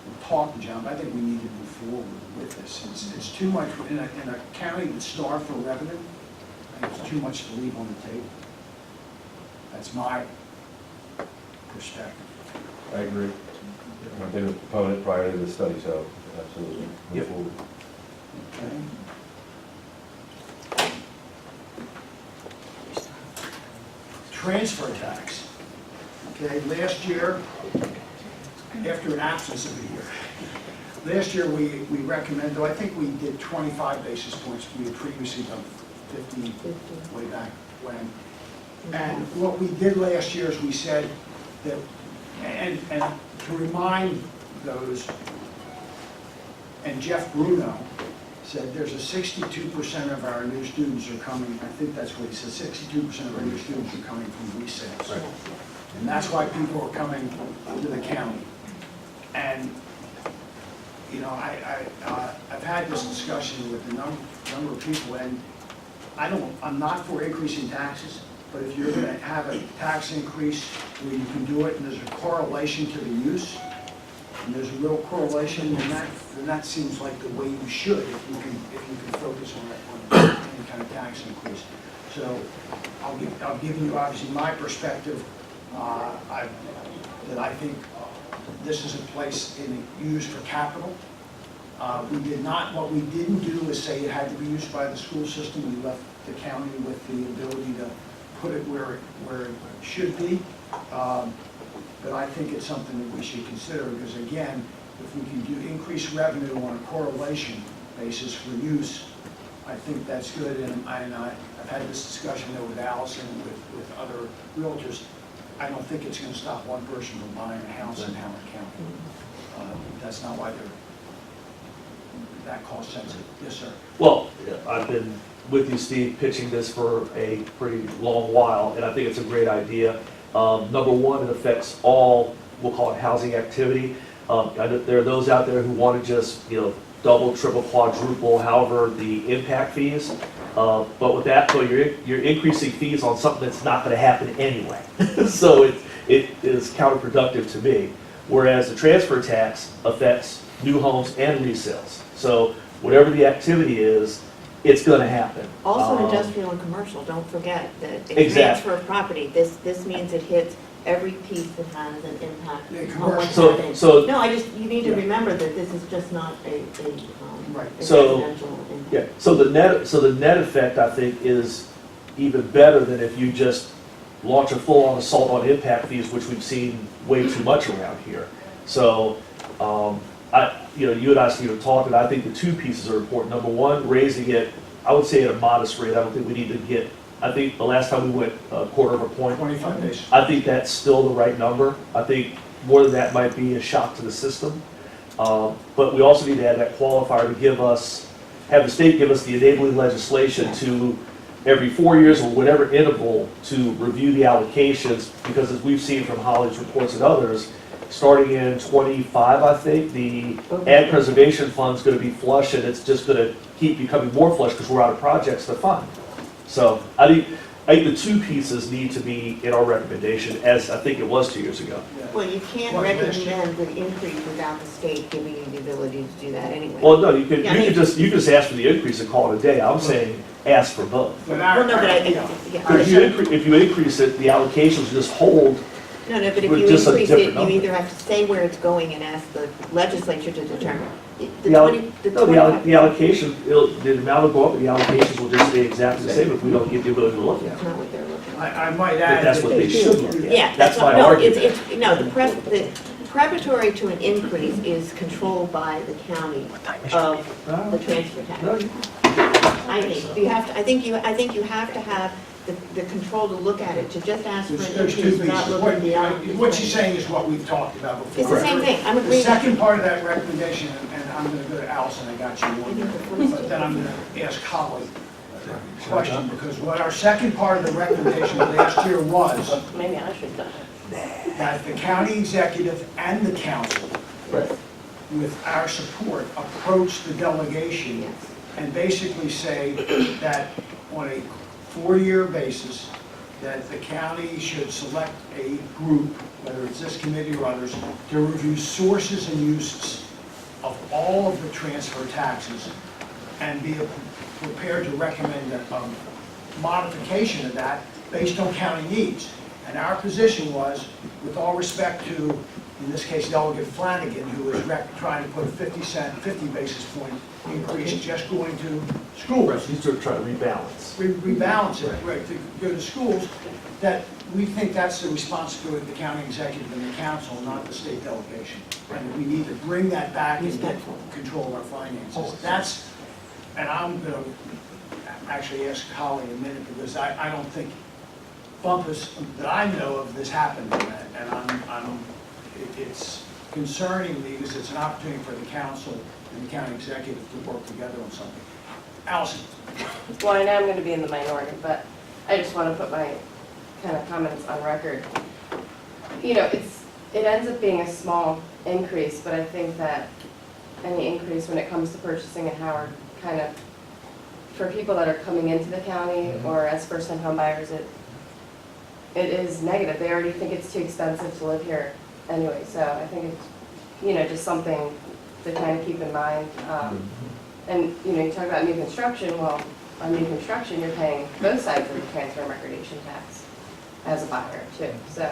we'll talk to John, but I think we need to move forward with this. It's too much, in a county that's starved for revenue, I think it's too much to leave on the table. That's my perspective. I agree. I've been a proponent prior to the study, so absolutely. Move forward. Okay. Transfer tax. Okay, last year, after an absence of a year, last year we recommended, I think we did 25 basis points. We had previously done 50 way back when. And what we did last year is we said that And to remind those, and Jeff Bruno said there's a 62% of our new students are coming, I think that's what he said, 62% of our new students are coming from resales. And that's why people are coming to the county. And, you know, I've had this discussion with a number of people, and I'm not for increasing taxes, but if you're gonna have a tax increase where you can do it and there's a correlation to the use, and there's a real correlation, then that seems like the way you should, if you can focus on any kind of tax increase. So I'll give you obviously my perspective, that I think this is a place used for capital. What we didn't do is say it had to be used by the school system. We left the county with the ability to put it where it should be. But I think it's something that we should consider, because again, if we can do increased revenue on a correlation basis for use, I think that's good. And I've had this discussion there with Allison and with other realtors. I don't think it's going to stop one person from buying a house in Howard County. That's not why they're that cost sensitive. Yes, sir. Well, I've been with you, Steve, pitching this for a pretty long while, and I think it's a great idea. Number one, it affects all, we'll call it housing activity. There are those out there who want to just, double, triple, quadruple, however, the impact fees. But with that, so you're increasing fees on something that's not going to happen anyway. So it is counterproductive to me. Whereas the transfer tax affects new homes and resales. So whatever the activity is, it's going to happen. Also industrial and commercial, don't forget that Exactly. transfer of property, this means it hits every piece that has an impact on what's So- happening. so- No, you need to remember that this is just not a So- residential impact. Yeah, so the net effect, I think, is even better than if you just launch a full-on assault on impact fees, which we've seen way too much around here. So, you and I, Steve, have talked, and I think the two pieces are important. Number one, raising it, I would say at a modest rate. I don't think we need to get, I think the last time we went a quarter of a point. 25 days. I think that's still the right number. I think more than that might be a shock to the system. But we also need to add that qualifier to have the state give us the enabling legislation to, every 4 years or whatever interval, to review the allocations, because as we've seen from Holly's reports and others, starting in '25, I think, the ag preservation fund's gonna be flush, and it's just gonna keep becoming more flush because we're out of projects to fund. So I think the two pieces need to be in our recommendation, as I think it was 2 years ago. Well, you can't recommend the increase without the state giving you the ability to do that anyway. Well, no, you could Yeah, I mean- just ask for the increase and call it a day. I'm saying ask for both. Well, no, but If you increase it, the allocations just hold. No, but if with you just a increase it, different you number. either have to say where it's going and ask the legislature to determine. The allocation, the amount will go up, but the allocations will just stay exactly the same if we don't give the ability to look at That's it. not what they're looking at. I might But add. that's what they should look at. Yeah, That's my no, argument. the preparatory to an increase is controlled by the county of the transfer tax. I think you have to have the control to look at it, to just ask for an There's two increase, pieces. not look at the allocation. What she's saying is what we've talked about before. It's the same thing, I'm The agreeing. second part of that recommendation, and I'm going to go to Allison, I got you one there, but then I'm going to ask Holly a question, because what our second part of the recommendation last year was Maybe I should go. that the county executive and the council, with our support, approach the delegation and basically say that on a 4-year basis, that the county should select a group, whether it's this committee or others, to review sources and uses of all of the transfer taxes and be prepared to recommend a modification of that based on county needs. And our position was, with all respect to, in this case, Delegate Flanagan, who was trying to put a 50 basis point increase just going to schools. He's trying to rebalance. Rebalance it, right, to go to schools, that we think that's the responsibility of the county executive and the council, not the state delegation. And we need to bring that back and get control of our finances. That's, and I'm going to actually ask Holly in a minute, because I don't think Bumpus, that I know of, this happened, and I'm it's concerning me because it's an opportunity for the council and the county executive to work together on something. Allison? Well, I know I'm going to be in the minority, but I just want to put my kind of comments on record. You know, it ends up being a small increase, but I think that any increase when it comes to purchasing in Howard, kind of, for people that are coming into the county or as first-time home buyers, it is negative. They already think it's too expensive to live here anyway, so I think it's, you know, just something to kind of keep in mind. And, you know, you talk about new construction, well, on new construction, you're paying both sides of the transfer and recordation tax as a buyer too, so.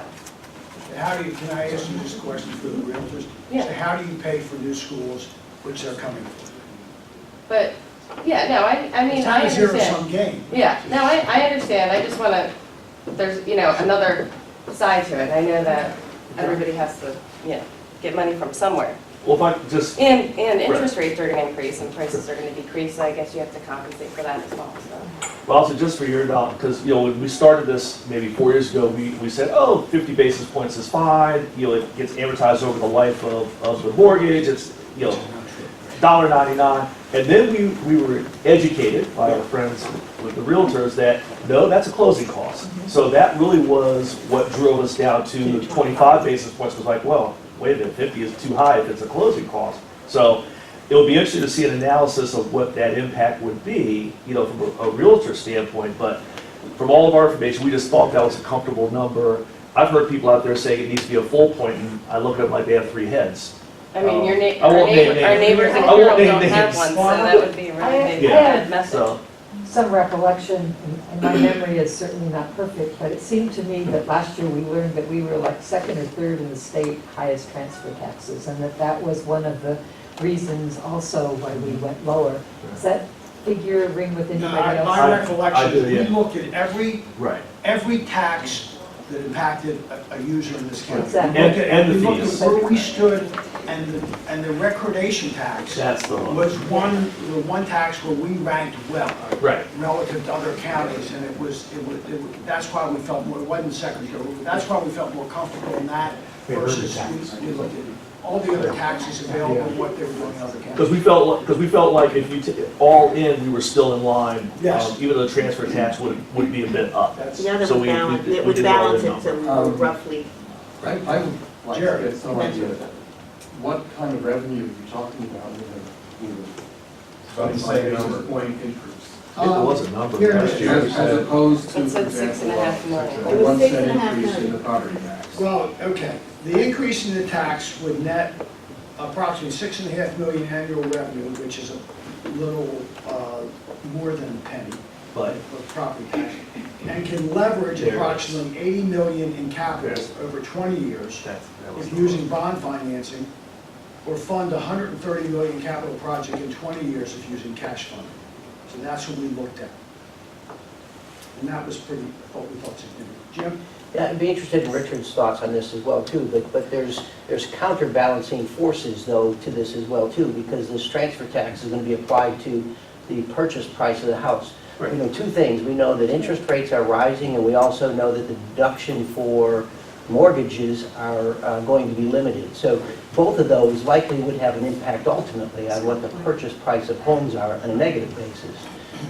How do you, can I ask you this question for the realtors? Yeah. So how do you pay for new schools, which they're coming for? But, yeah, no, I mean, It's I not a zero-sum understand. game. Yeah, no, I understand, I just want to, there's, you know, another side to it. I know that everybody has to, you know, get money from somewhere. Well, if I just, And interest rates are going to increase and prices are going to decrease, so I guess you have to compensate for that as well, so. well, also just for your knowledge, because, you know, when we started this maybe 4 years ago, we said, oh, 50 basis points is fine, you know, it gets amortized over the life of the mortgage, it's, you know, $1.99. And then we were educated by our friends with the realtors that, no, that's a closing cost. So that really was what drove us down to 25 basis points, was like, well, wait a minute, 50 is too high if it's a closing cost. So it would be interesting to see an analysis of what that impact would be, you know, from a realtor standpoint. But from all of our information, we just thought that was a comfortable number. I've heard people out there saying it needs to be a full point, and I look at them like they have 3 heads. I mean, I our won't name names. neighbors in I won't Carroll name don't have names. one, so that would be a really big bad message. So, Some recollection, and my memory is certainly not perfect, but it seemed to me that last year we learned that we were like second or third in the state highest transfer taxes, and that was one of the reasons also why we went lower. Does that figure ring with No, anybody else? my recollection, I do, is we yeah. looked at right. every tax that impacted a user in this county. Exactly. And the We looked fees. at where we stood, and the recordation tax That's the one. was the one tax where we ranked well Right. relative to other counties, and that's why we felt more, it wasn't secondary, that's why we felt more comfortable in that versus we looked at all the other taxes available, and what they were doing in other counties. Because we felt like if you all in, we were still in line. Yes. Even though the transfer tax would be a bit up. That's- Yeah, that So would we balance, did it would the all balance in it to number. roughly. I would like to Jared, get some idea of what kind of revenue you're talking about with a 25 basis point increase. It was a number Here it last is. year. As opposed to, It for said example, 6.5 million. a It was 1 cent 6.5 increase in million. the property tax. Well, okay, the increase in the tax would net approximately $6.5 million annual revenue, which is a little more than a penny But of property tax, and can leverage There it is. approximately $80 million in capital over 20 years that was if the using bond financing, or fund a $130 million capital project in 20 years if using cash funding. So that's what we looked at. And that was pretty, what we thought significant. Jim? Yeah, I'd be interested in Richard's thoughts on this as well too, but there's counterbalancing forces though to this as well too, because this transfer tax is going to be applied to the purchase price of the house. Right. You know, 2 things, we know that interest rates are rising, and we also know that the deduction for mortgages are going to be limited. So both of those likely would have an impact ultimately on what the purchase price of homes are on a negative basis.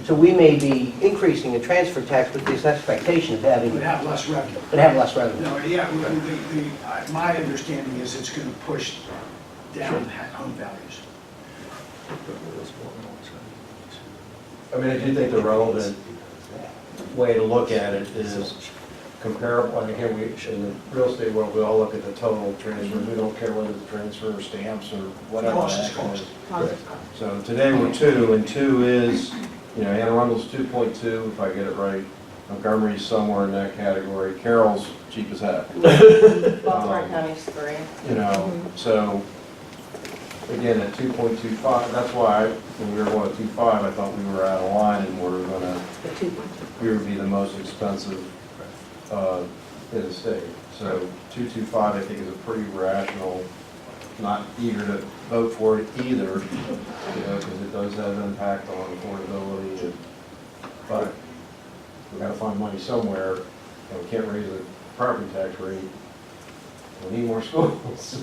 So we may be increasing the transfer tax with this expectation of having, Would have less revenue. less revenue. No, yeah, my understanding is it's going to push down home values. I mean, I do think the relevant way to look at it is comparable, and again, in the real estate world, we all look at the total transfers, we don't care whether it's transfer or stamps or whatever. Cost is that cost. is. So today we're 2, and 2 is, you know, Anne Arundel's 2.2, if I get it right. Montgomery's somewhere in that category. Carroll's cheap as heck. Baltimore County's 3. You know, so, again, at 2.25, that's why when we were going at 2.5, I thought we were out of line and we would be the most expensive in the state. So 2.25, I think, is a pretty rational, not eager to vote for it either, you know, because it does have an impact on affordability. But we've got to find money somewhere, and we can't raise the property tax rate We need more schools.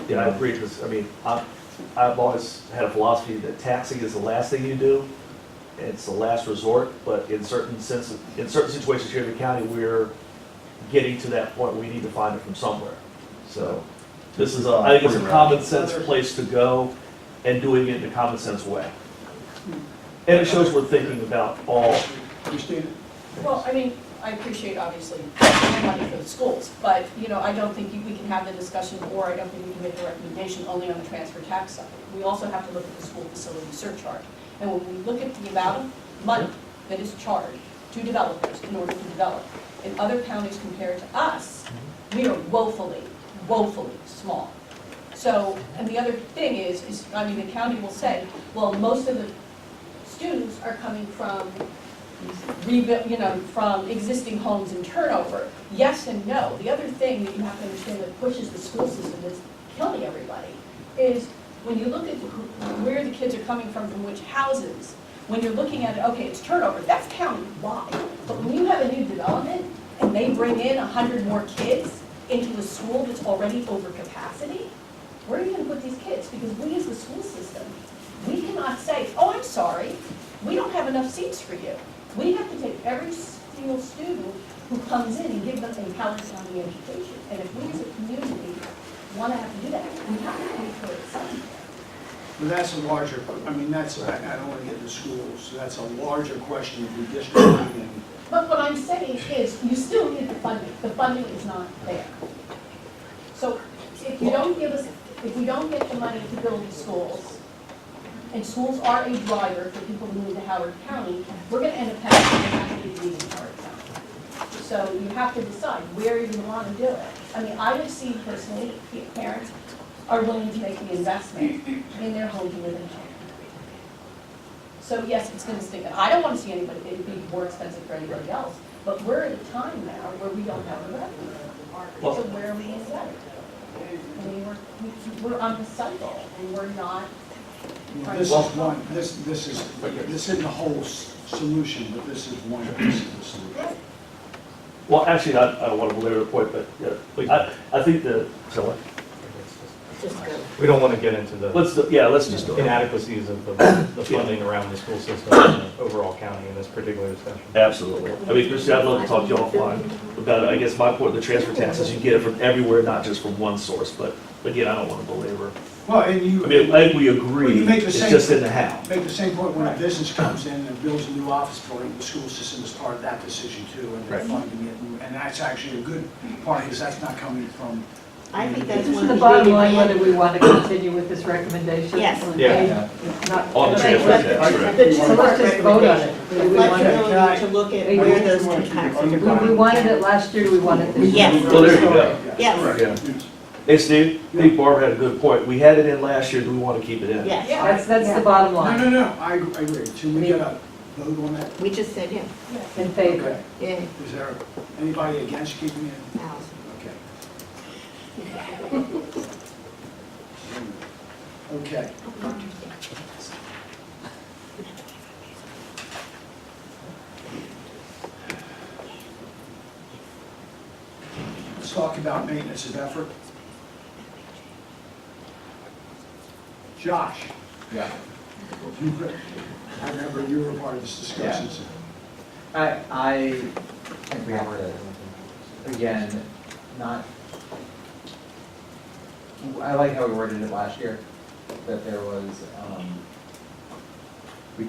Yeah, I agree, because, I mean, I've always had a philosophy that taxing is the last thing you do. It's the last resort, but in certain situations here in the county, we're getting to that point, we need to find it from somewhere. So, this is, I think it's a common sense place to go, and doing it in a common sense way. And it shows we're thinking about all. Christina? Well, I mean, I appreciate obviously the money for the schools, but, you know, I don't think we can have the discussion, or I don't think we can make a recommendation only on the transfer tax side. We also have to look at the school facility surcharge. And when we look at the amount of money that is charged to developers in order to develop, in other counties compared to us, we are woefully small. So, and the other thing is, I mean, the county will say, well, most of the students are coming from from existing homes and turnover. Yes and no. The other thing that you have to understand that pushes the school system, that's killing everybody, is when you look at where the kids are coming from which houses, when you're looking at it, okay, it's turnover, that's county-wide. But when you have a new development and they bring in 100 more kids into a school that's already over capacity, where are you going to put these kids? Because we as the school system, we cannot say, oh, I'm sorry, we don't have enough seats for you. We have to take every single student who comes in and give them a Howard County education. And if we as a community want to have to do that, we have to pay for it. But that's a larger, I mean, that's, I don't want to get into schools, so that's a larger question of redistricting and. But what I'm saying is, you still need the funding. The funding is not there. So if you don't give us, if we don't get the money to build the schools, and schools are a driver for people to move to Howard County, we're going to end up having to leave Howard County. So you have to decide where you want to do it. I mean, I have seen personally, parents are willing to make the investment in their home to live in. So yes, it's going to stink. I don't want to see anybody, it'd be more expensive for anybody else, but we're at a time now where we don't have the revenue. So where are we going to get it? I mean, we're on the cycle, and we're not. This is one, this isn't the whole solution, but this is one piece of the solution. Well, actually, I don't want to belabor the point, but yeah, I think so We don't want to get into the let's just go. inadequacies of the funding around the school system and the overall county in this particular discussion. Absolutely. I mean, Christy, I'd love to talk to you offline about it. I guess my point, the transfer taxes, you get it from everywhere, not just from one source, but again, I don't want to belabor. Well, and you. I mean, I think we Well, agree, you make the it's same- just in the how. Make the same point when a business comes in and builds a new office building, the school system is part of that decision too, and they're Right. funding it. And that's actually a good part, because that's not coming from. I think that's This one is of the bottom line, main- whether we want to continue with this recommendation. Yes. Yeah. Not- On the transfer tax, right. So let's just vote on it. Do we want it? Flexibility to look at where those two taxes are going. We wanted it last year, do we want it this year? Yes. Well, there you go. Yes, Yeah. Hey, Steve, I think Barbara had a good point. We had it in last year, do we want to keep it in? yes. That's the bottom line. No, I agree. Should we get a vote on that? We just said yes. In favor. Okay. Yeah. Is there anybody against keeping it in? Allison. Okay. Okay. Let's talk about maintenance of effort. Josh, Yeah. I remember you were part of this discussion. I think we have to, again, not, I like how we worded it last year, that there was, we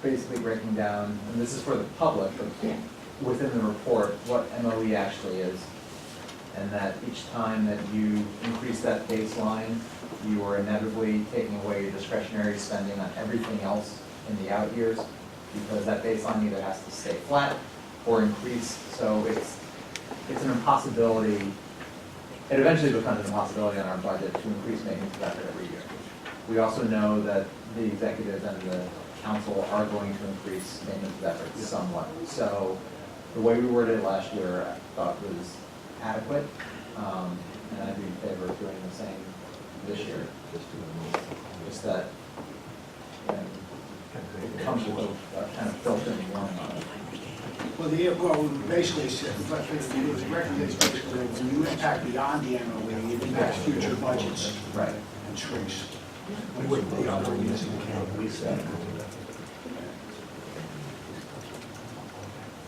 basically breaking down, and this is for the public, but within the report, what MOE actually is. And that each time that you increase that baseline, you are inevitably taking away your discretionary spending on everything else in the out years, because that baseline either has to stay flat or increase. So it's an impossibility. It eventually becomes an impossibility on our budget to increase maintenance of effort every year. We also know that the executives and the council are going to increase maintenance of effort somewhat. So the way we worded it last year, I thought was adequate, and I'd be in favor of doing the same this year. Just that, it comes with a kind of built-in warning on it. Well, basically, it was recommended basically that when you impact beyond the MOE, it impacts future budgets. Right. And shrinks. With the other reason we said.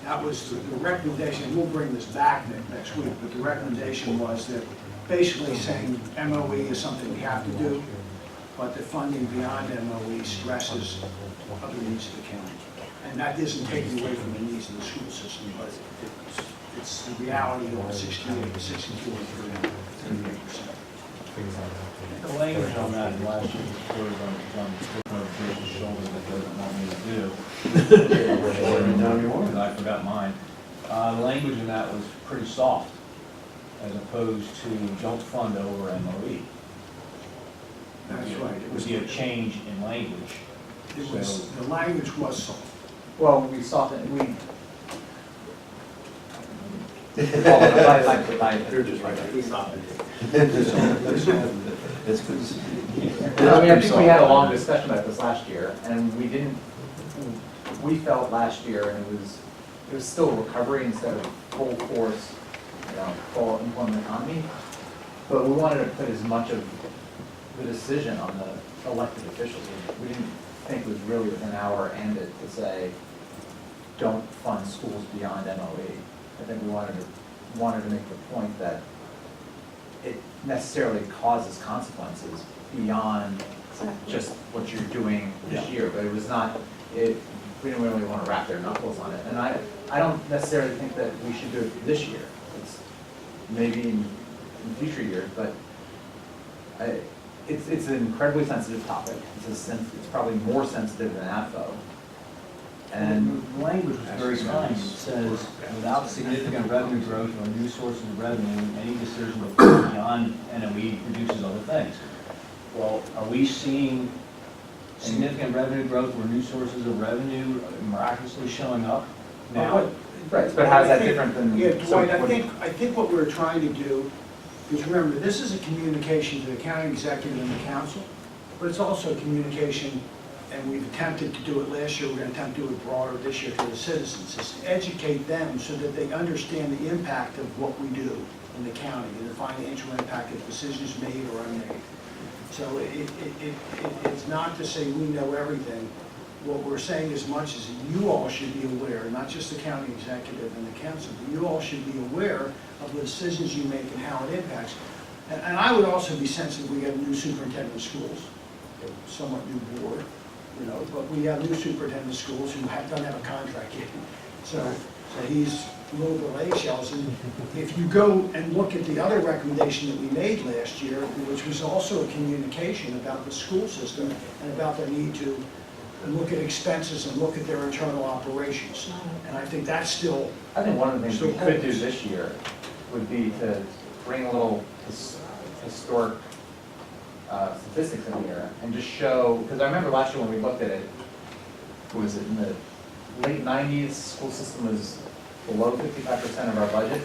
That was the recommendation, we'll bring this back next week, but the recommendation was that basically saying MOE is something we have to do, but the funding beyond MOE stresses other needs of the county. And that isn't taking away from the needs of the school system, but it's the reality of 68 to 64 and 38%. The language on that in last year's report on the shoulder that doesn't want me to do. Because I forgot mine. The language in that was pretty soft, as opposed to don't fund over MOE. That's right. It would be a change in language. It was, the language was soft. Well, we softened, well, You're just right. It's good. I mean, I think we had a long discussion about this last year, and we felt last year, and it was still recovery instead of full force, full employment economy. But we wanted to put as much of the decision on the elected officials. We didn't think it was really within our ambit to say, don't fund schools beyond MOE. I think we wanted to make the point that it necessarily causes consequences beyond just what you're doing this year, but it was not, we didn't really want to wrap their knuckles on it. And I don't necessarily think that we should do it this year. It's maybe in future years, but it's an incredibly sensitive topic. It's probably more sensitive than AFO. And the language was very kind. It says, without significant revenue growth or new sources of revenue, any decision to fund beyond NOE produces other things. Well, are we seeing significant revenue growth or new sources of revenue miraculously showing up now? Right, but how is that different than? Yeah, Dwight, I think what we're trying to do, because remember, this is a communication to the county executive and the council, but it's also a communication, and we've attempted to do it last year, we're going to attempt to do it broader this year to the citizens, is to educate them so that they understand the impact of what we do in the county, and the financial impact of decisions made or unmade. So it's not to say we know everything. What we're saying as much as you all should be aware, not just the county executive and the council, but you all should be aware of the decisions you make and how it impacts. And I would also be sensitive, we have a new superintendent of schools, a somewhat new board, but we have new superintendent of schools who don't have a contract yet. So he's a little bit of eggshells. And if you go and look at the other recommendation that we made last year, which was also a communication about the school system and about the need to look at expenses and look at their internal operations. And I think that's still... I think one of the things we could do this year would be to bring a little historic statistics in here and just show, because I remember last year when we looked at it, was it in the late 90s, school system was below 55% of our budget,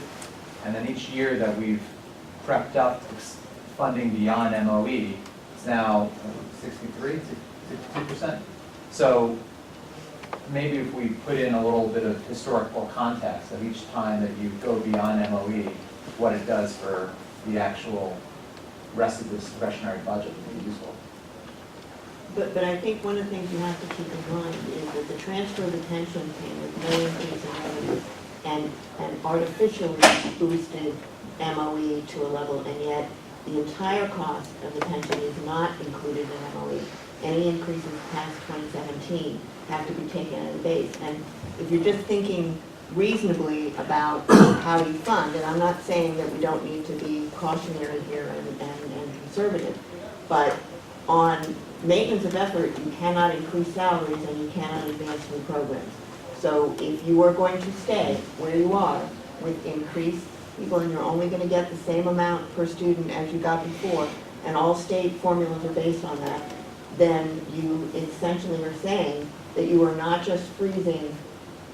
and then each year that we've prepped up funding beyond MOE, it's now 63, 62%. So maybe if we put in a little bit of historical context of each time that you go beyond MOE, what it does for the actual rest of the discretionary budget would be useful. But I think one of the things you have to keep in mind is that the transfer of the pension came with no increase in revenue and artificially boosted MOE to a level, and yet the entire cost of the pension is not included in MOE. Any increases past 2017 have to be taken at a base. And if you're just thinking reasonably about how you fund, and I'm not saying that we don't need to be cautionary here and conservative, but on maintenance of effort, you cannot increase salaries and you cannot advance new programs. So if you are going to stay where you are with increased people and you're only going to get the same amount per student as you got before, and all state formulas are based on that, then you essentially are saying that you are not just freezing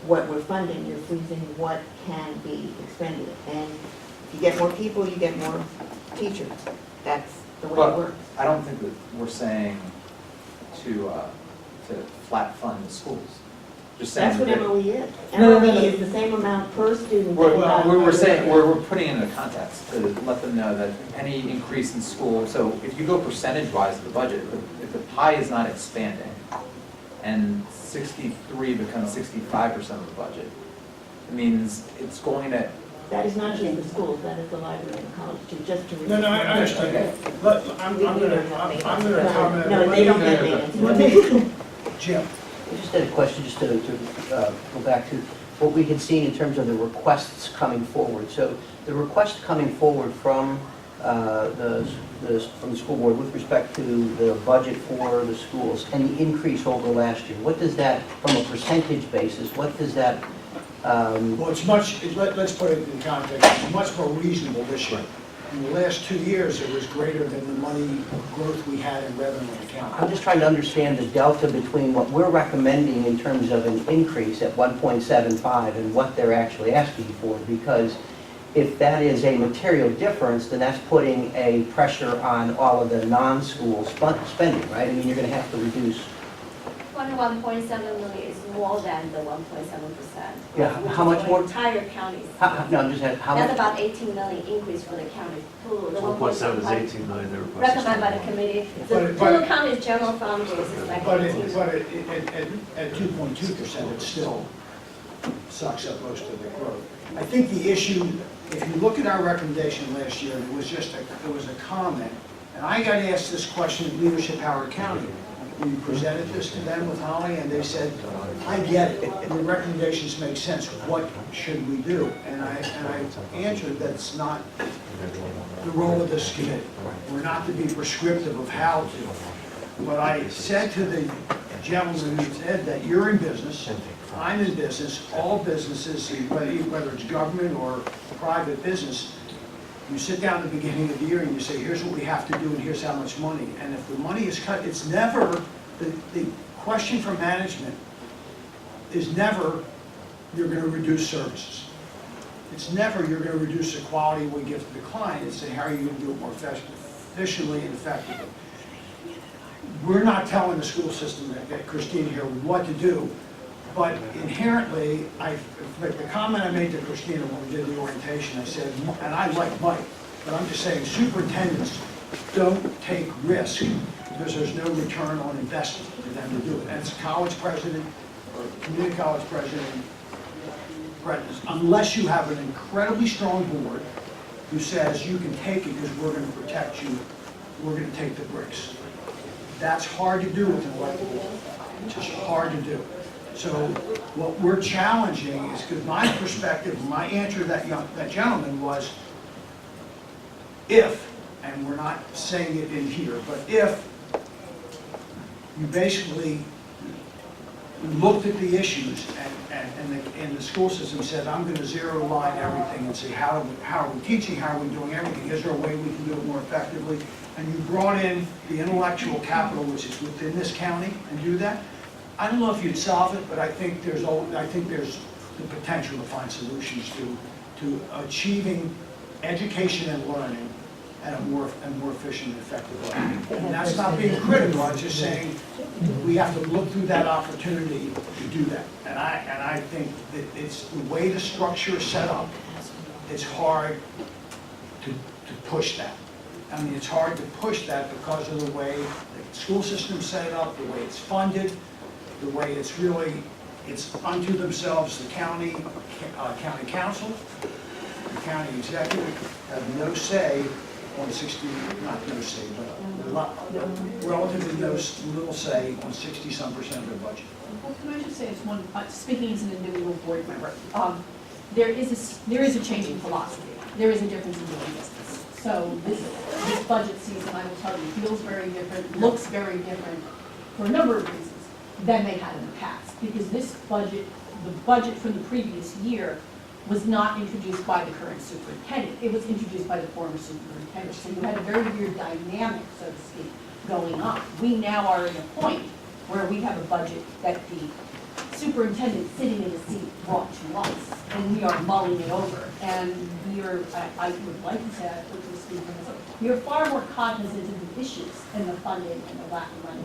what we're funding, you're freezing what can be expended. And if you get more people, you get more teachers. That's the way it works. I don't think that we're saying to flat fund the schools. just saying. That's what that- MOE is. No, no, no, MOE no. is the same amount per student. We're saying, we're putting it in a context to let them know that any increase in school, so if you go percentage-wise of the budget, if the pie is not expanding, and 63 becomes 65% of the budget, it means it's going to. That is not just the schools, that is the library and college too, just to. No, I understand. Okay. I'm gonna comment. No, they don't get maintenance. Jim, I just had a question, just to go back to what we had seen in terms of the requests coming forward. So the request coming forward from from the school board with respect to the budget for the schools and the increase over last year, what does that, from a percentage basis, what does that, well, let's put it in context, it's much more reasonable this year. In the last 2 years, it was greater than the money growth we had in revenue in the county. I'm just trying to understand the delta between what we're recommending in terms of an increase at 1.75 and what they're actually asking for, because if that is a material difference, then that's putting a pressure on all of the non-school spending, right? I mean, you're going to have to reduce. 1.7 million is more than the 1.7%. Yeah, how much more? Entire counties. No, I'm just asking, how That's much? about 18 million increase for the county. Total, the 1.7 is 1.75 18 million, they requested. recommended by the committee. The But- total county's general fund is like But 18. at 2.2%, it still sucks up most of the growth. I think the issue, if you look at our recommendation last year, it was a comment, and I got asked this question at Leadership Howard County. We presented this to them with Holly, and they said, I get it, the recommendations make sense, what should we do? And I answered that it's not the role of this committee. We're not to be prescriptive of how to. But I said to the gentleman who said that you're in business, I'm in business, all businesses, whether it's government or private business, you sit down at the beginning of the year and you say, here's what we have to do and here's how much money. And if the money is cut, it's never, the question from management is never, you're going to reduce services. It's never, you're going to reduce the quality we give to the client. It's saying, how are you going to do it more efficiently and effectively? We're not telling the school system that Christine here what to do. But inherently, like the comment I made to Christina when we did the orientation, I said, and I like Mike, but I'm just saying superintendents don't take risk because there's no return on investment for them to do it. And it's a college president or community college president, unless you have an incredibly strong board who says you can take it because we're going to protect you, we're going to take the bricks. That's hard to do with an elected board. It's just hard to do. So what we're challenging is, because my perspective, my answer to that gentleman was, if, and we're not saying it in here, but if you basically looked at the issues and the school system said, I'm going to zero line everything and say, how are we teaching, how are we doing everything, is there a way we can do it more effectively? And you brought in the intellectual capital, which is within this county, and do that, I don't know if you'd solve it, but I think there's the potential to find solutions to achieving education and learning at a more efficient and effective way. And that's not being critical, I'm just saying we have to look through that opportunity to do that. And I think that it's the way the structure is set up, it's hard to push that. I mean, it's hard to push that because of the way the school system's set up, the way it's funded, the way it's unto themselves, the county council, the county executive have no say on not no say, but relatively little say on 60-some% of their budget. Well, can I just say as one, speaking as an individual board member, there is a change in philosophy. There is a difference in doing business. So this budget season, I will tell you, feels very different, looks very different for a number of reasons than they had in the past. Because this budget, the budget from the previous year, was not introduced by the current superintendent. It was introduced by the former superintendent. So you had a very weird dynamic, so to speak, going on. We now are at a point where we have a budget that the superintendent sitting in the seat brought to us, and we are mulling it over. And we are, I would like to say, we are far more cognizant of the issues and the funding and the lack of money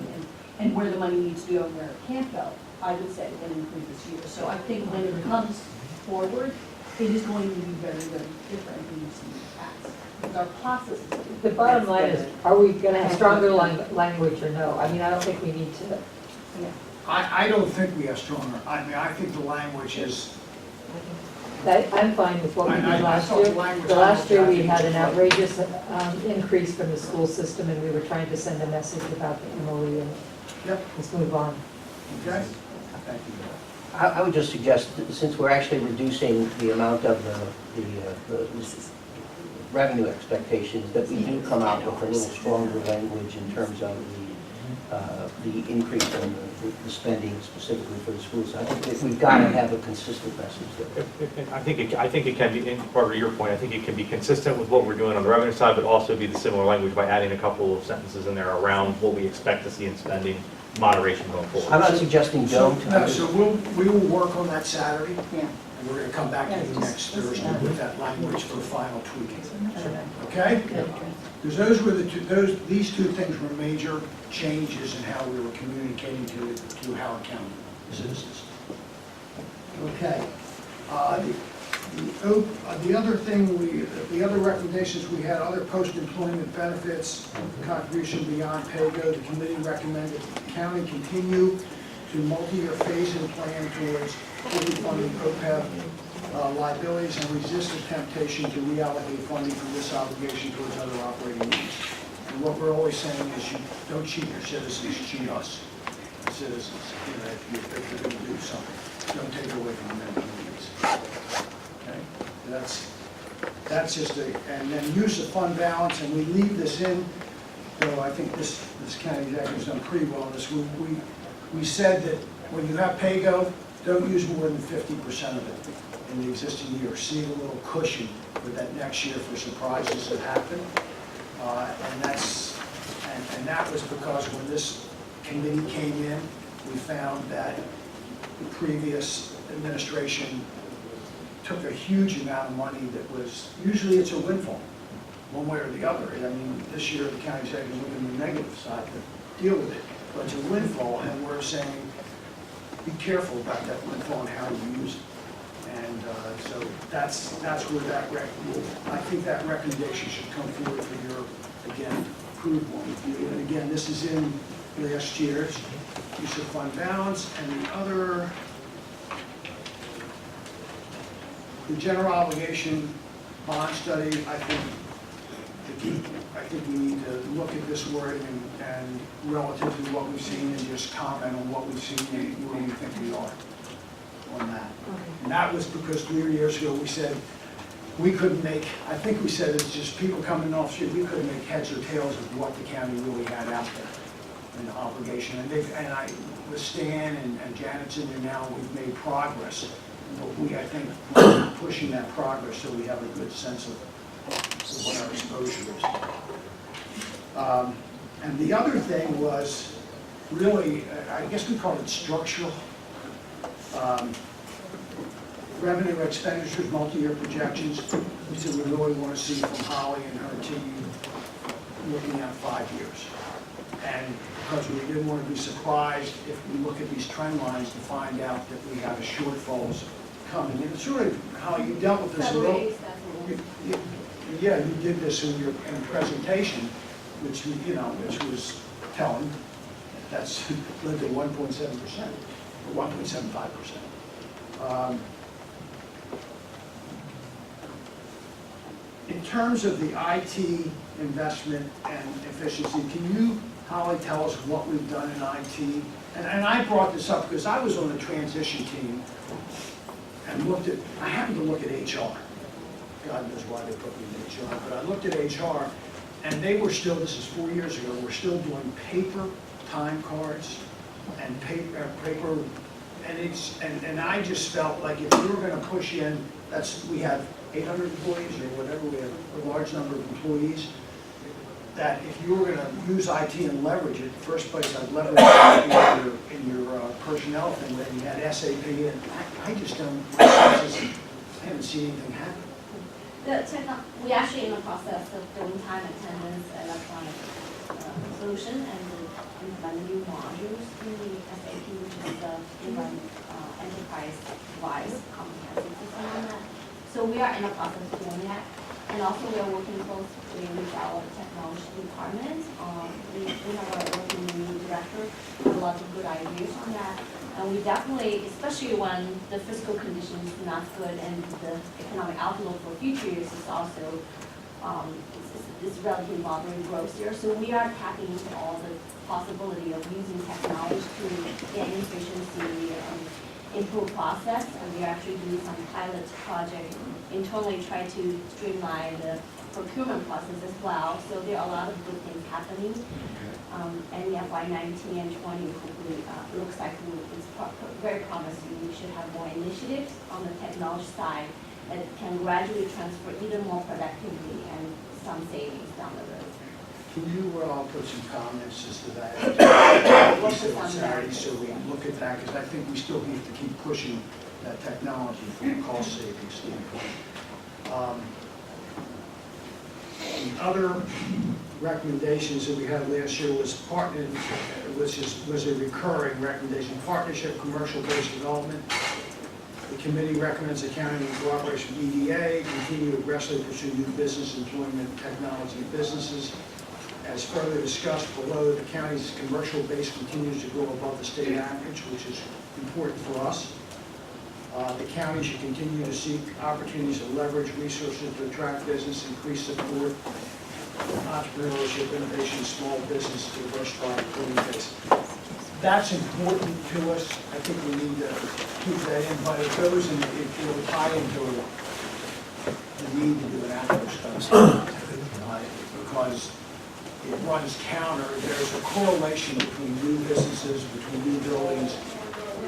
and where the money needs to go and where it can't go I would say, than in previous years. So I think when it comes forward, it is going to be very, very different than you've seen in the past. Because our process is. The bottom line is, are we going to have stronger language or no? I mean, I don't think we need to. I don't think we have stronger, I mean, I think the language is, I'm fine with what we did I last thought the year. language The last year, we I think had was an right. outrageous increase from the school system, and we were trying to send a message about the MOE, and Yep. let's move on. Okay? Thank you. I would just suggest, that since we're actually reducing the amount of the revenue expectations, that we do come out with a little stronger language in terms of the increase in the spending specifically for the schools. I think that we've got to have a consistent message there. I think it can be, in part of your point, I think it can be consistent with what we're doing on the revenue side, but also be the similar language by adding a couple of sentences in there around what we expect to see in spending moderation going forward. I'm not suggesting don't. No, so we will work on that Saturday, Yeah. and we're gonna come back to you next Thursday with that language for final tweaking. Okay? Because these two things were major changes in how we were communicating to Howard County citizens. Okay. The other thing, the other recommendations we had, other post-employment benefits, contribution beyond pay-go, the committee recommended the county continue to multi-year phase-in plan towards fully funding OPEB liabilities and resist the temptation to reallocate funding from this obligation towards other operating needs. And what we're always saying is you don't cheat your citizens, cheat us, citizens. You know, if you're going to do something, don't take it away from them needs. Okay, that's just and then use the fund balance, and we leave this in, though I think this county executive's done pretty well on this. We said that when you have pay-go, don't use more than 50% of it in the existing year. See a little cushion for that next year for surprises that happen. And that was because when this committee came in, we found that the previous administration took a huge amount of money that was, usually it's a windfall, one way or the other. I mean, this year the county executive is looking at the negative side to deal with it, but it's a windfall, and we're saying, be careful about that windfall and how you use it. And so that's where that, I think that recommendation should come forward for your, again, approval. And again, this is in last year's use of fund balance, and the other, the general obligation bond study, I think we need to look at this wording and relative to what we've seen and just comment on what we've seen and where we think we are on that. And that was because 3 years ago we said we couldn't make, I think we said it's just people coming off the street, we couldn't make heads or tails of what the county really had out there in the obligation. And I, with Stan and Janet's in there now, we've made progress. But we, I think, are pushing that progress so we have a good sense of what our exposure is. And the other thing was really, I guess we call it structural. Revenue expenditures, multi-year projections. We said we really want to see from Holly and her team looking at 5 years. And because we didn't want to be surprised if we look at these trend lines to find out that we have a shortfalls coming. And sort of how you dealt with this a little. Yeah, you did this in your presentation, which which was telling. That's led to 1.7% or 1.75%. In terms of the IT investment and efficiency, can you, Holly, tell us what we've done in IT? And I brought this up because I was on the transition team and I happened to look at HR. God knows why they put me in HR, but I looked at HR and they were still, this is 4 years ago, we're still doing paper time cards and paper, and I just felt like if we were going to push in, we have 800 employees or whatever, we have a large number of employees, that if you were going to use IT and leverage it, the first place I'd leverage it in your personnel thing, that you had SAP, and I just don't, I haven't seen anything happen. We actually in the process of doing time attendance and electronic solution, and implement new modules in the SAP, which is the enterprise-wise comprehensive system on that. So we are in the process of doing that. And also we are working closely with our technology department. We have our working new director, with lots of good ideas on that. And we definitely, especially when the fiscal condition is not good and the economic outlook for future years is also, is relatively moderate growth here. So we are tapping into all the possibility of using technology to gain efficiency and improve process. And we are actually doing some pilot project internally, try to streamline the procurement process as well. So there are a lot of good things happening. And the FY 19 and 20 hopefully looks like it's very promising. We should have more initiatives on the technology side that can gradually transfer even more productivity and some savings down the road. Can you put some comments as to that? What's this on Saturday, there? so we can look at that, because I think we still need to keep pushing that technology from a cost savings standpoint. The other recommendations that we had last year was was a recurring recommendation, partnership, commercial-based development. The committee recommends the county in cooperation with EDA continue to aggressively pursue new business employment, technology businesses. As further discussed below, the county's commercial base continues to grow above the state average, which is important for us. The county should continue to seek opportunities to leverage resources to attract business, increase support, entrepreneurship, innovation, small business, diversify employee base. That's important to us. I think we need to keep that in, but it goes and it will tie into the need to do an apple study. Because it runs counter. There's a correlation between new businesses, between new buildings,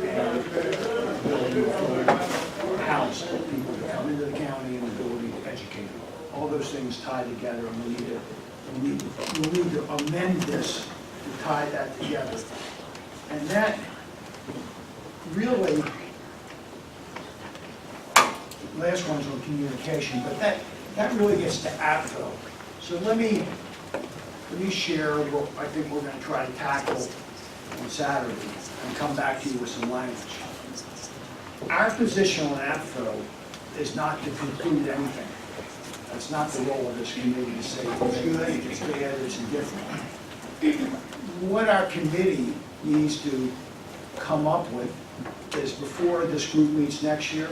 and ability to house people to come into the county and the ability to educate them. All those things tie together, and we need to amend this to tie that together. And that really, last one's on communication, but that really gets to APFO. So let me share what I think we're going to try to tackle on Saturday and come back to you with some language. Our position on APFO is not to conclude anything. That's not the role of this committee to say it's good, it's bad, it's indifferent. What our committee needs to come up with is, before this group meets next year,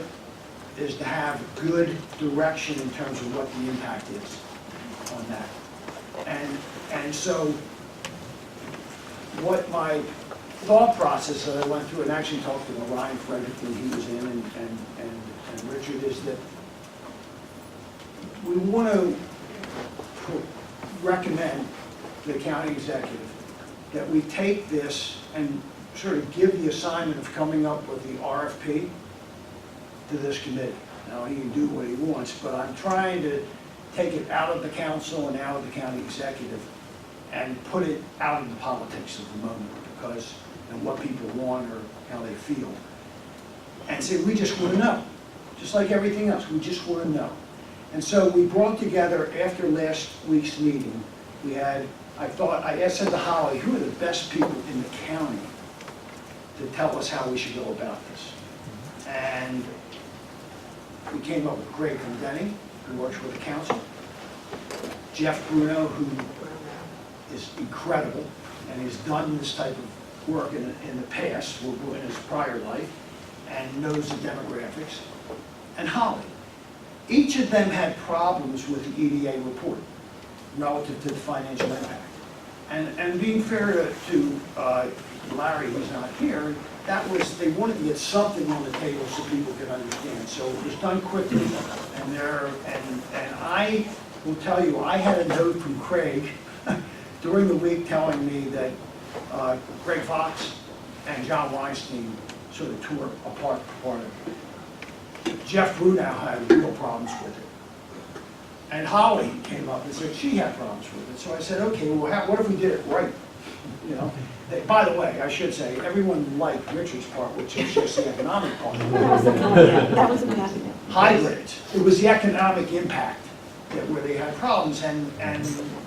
is to have good direction in terms of what the impact is on that. And so what my thought process that I went through, and actually talked to Ryan Frederick when he was in, and Richard, is that we want to recommend to the county executive that we take this and sort of give the assignment of coming up with the RFP to this committee. Now, he can do what he wants, but I'm trying to take it out of the council and out of the county executive and put it out of the politics of the moment, because and what people want or how they feel. And say, we just want to know. Just like everything else, we just want to know. And so we brought together, after last week's meeting, we had, I said to Holly, who are the best people in the county to tell us how we should go about this? And we came up with Greg Denny, who works with the council, Jeff Bruno, who is incredible and has done this type of work in the past, in his prior life, and knows the demographics, and Holly. Each of them had problems with the EDA report relative to the financial impact. And being fair to Larry, who's not here, that was, they wanted to get something on the table so people could understand. So it was done quickly, and I will tell you, I had a note from Craig during the week telling me that Greg Fox and John Weinstein sort of tore apart part of it. Jeff Bruno had real problems with it. And Holly came up and said she had problems with it. So I said, okay, well, what if we did it right? You know. By the way, I should say, everyone liked Richard's part, which is just the economic part. That was a caveat. Hybrids. It was the economic impact where they had problems, and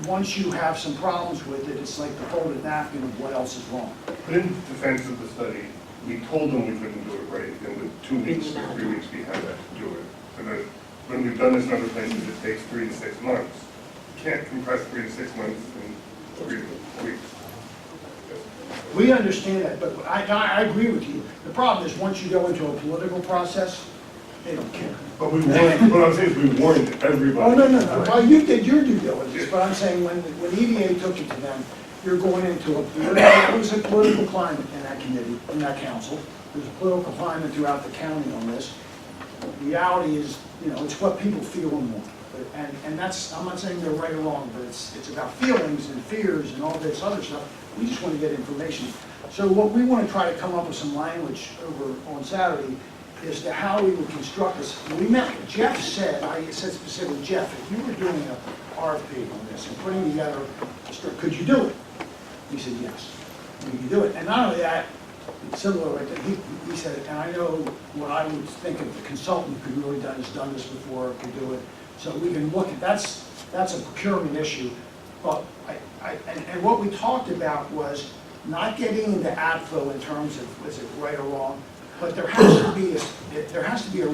once you have some problems with it, it's like the folded napkin of what else is wrong. But in defense of the study, we told them we couldn't do it right in the 2 weeks or 3 weeks we had to do it. So that when we've done this in other places, it takes 3 to 6 months. You can't compress 3 to 6 months in 3 to 4 weeks. We understand that, but I agree with you. The problem is, once you go into a political process, they don't care. But we warned, what I'm saying is we warned everybody. Oh, no. Well, you did your due diligence, but I'm saying when EDA took it to them, you're going into it was a political climate in that committee, in that council. There's a political climate throughout the county on this. The reality is, it's what people feel and want. And that's, I'm not saying they're right or wrong, but it's about feelings and fears and all this other stuff. We just want to get information. So what we want to try to come up with some language over on Saturday is to how we would construct this. We met, Jeff said, I said specifically, Jeff, if you were doing an RFP on this and putting together, could you do it? He said, yes, we can do it. And not only that, similar, he said, and I know what I would think of the consultant who really has done this before, could do it. So we can look at, that's a procurement issue. But and what we talked about was not getting into APFO in terms of, is it right or wrong, but there has to be a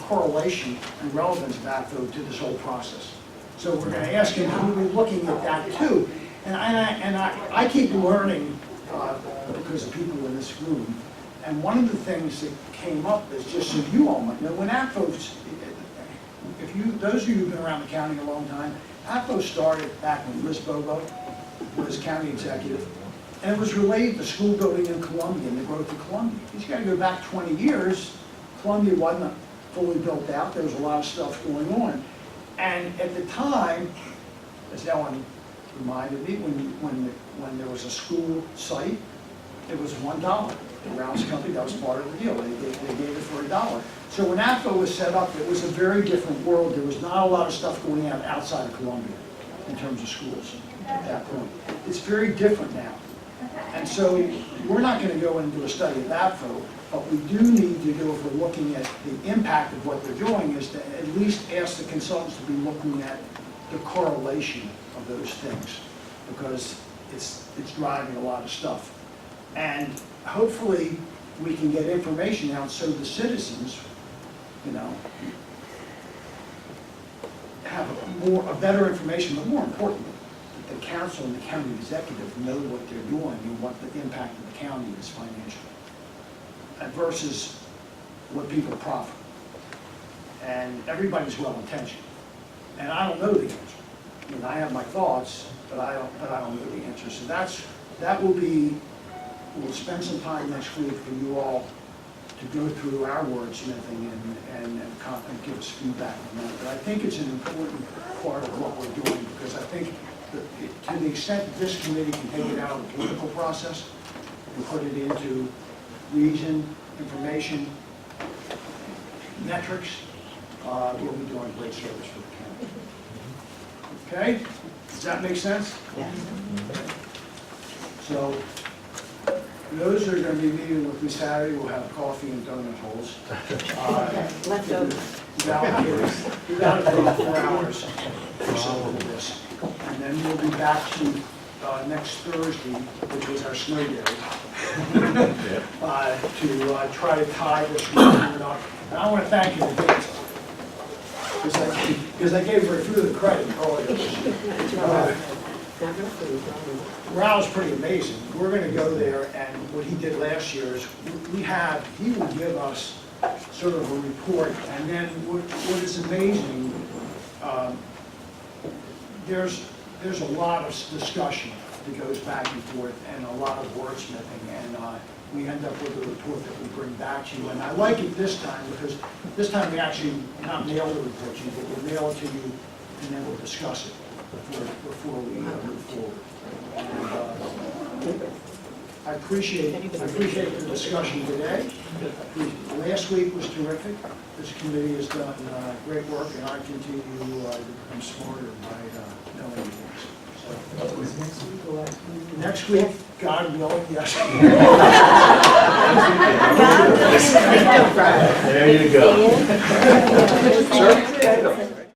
correlation and relevance of APFO to this whole process. So we're going to ask him, who are we looking at that too? And I keep learning because of people in this room. And one of the things that came up is, just so you all might know, when APFO, those of you who've been around the county a long time, APFO started back when Liz Bobo was county executive, and it was related to school building in Columbia and the growth of Columbia. He's got to go back 20 years. Columbia wasn't fully built out. There was a lot of stuff going on. And at the time, as Ellen reminded me, when there was a school site, it was $1. The Rounds Company, that was part of the deal. They gave it for $1. So when APFO was set up, it was a very different world. There was not a lot of stuff going on outside of Columbia in terms of schools at that point. It's very different now. And so we're not going to go into a study of APFO, but we do need to go, if we're looking at the impact of what they're doing, is to at least ask the consultants to be looking at the correlation of those things, because it's driving a lot of stuff. And hopefully we can get information out so the citizens, have a better information, but more importantly, that the council and the county executive know what they're doing and what the impact of the county is financially, versus what people profit. And everybody's well-intentioned, and I don't know the answer. I have my thoughts, but I don't know the answer. So we'll spend some time next week for you all to go through our wordsmithing and give us feedback on that. But I think it's an important part of what we're doing, because I think that to the extent that this committee can take it out of the political process and put it into reason, information, metrics, we'll be doing great service for the county. Okay? Does that make sense? Yes. So, those who are going to be meeting with me Saturday will have coffee and donut holes. Leftovers. We've allocated 4 hours for some of this. And then we'll be back to next Thursday, which was our snow day, to try to tie this report up. And I want to thank you in advance, because I gave her a few of the credit earlier. Raul's pretty amazing. We're going to go there, and what he did last year is he will give us sort of a report, and then what is amazing, there's a lot of discussion that goes back and forth, and a lot of wordsmithing, and we end up with a report that we bring back to you. And I like it this time, because this time we actually not mail the report to you, but we'll mail it to you, and then we'll discuss it before we move forward. And, I appreciate the discussion today. Last week was terrific. This committee has done great work, and I continue to become smarter by knowing things. So, next week, God willing, yes. There you go. Sure.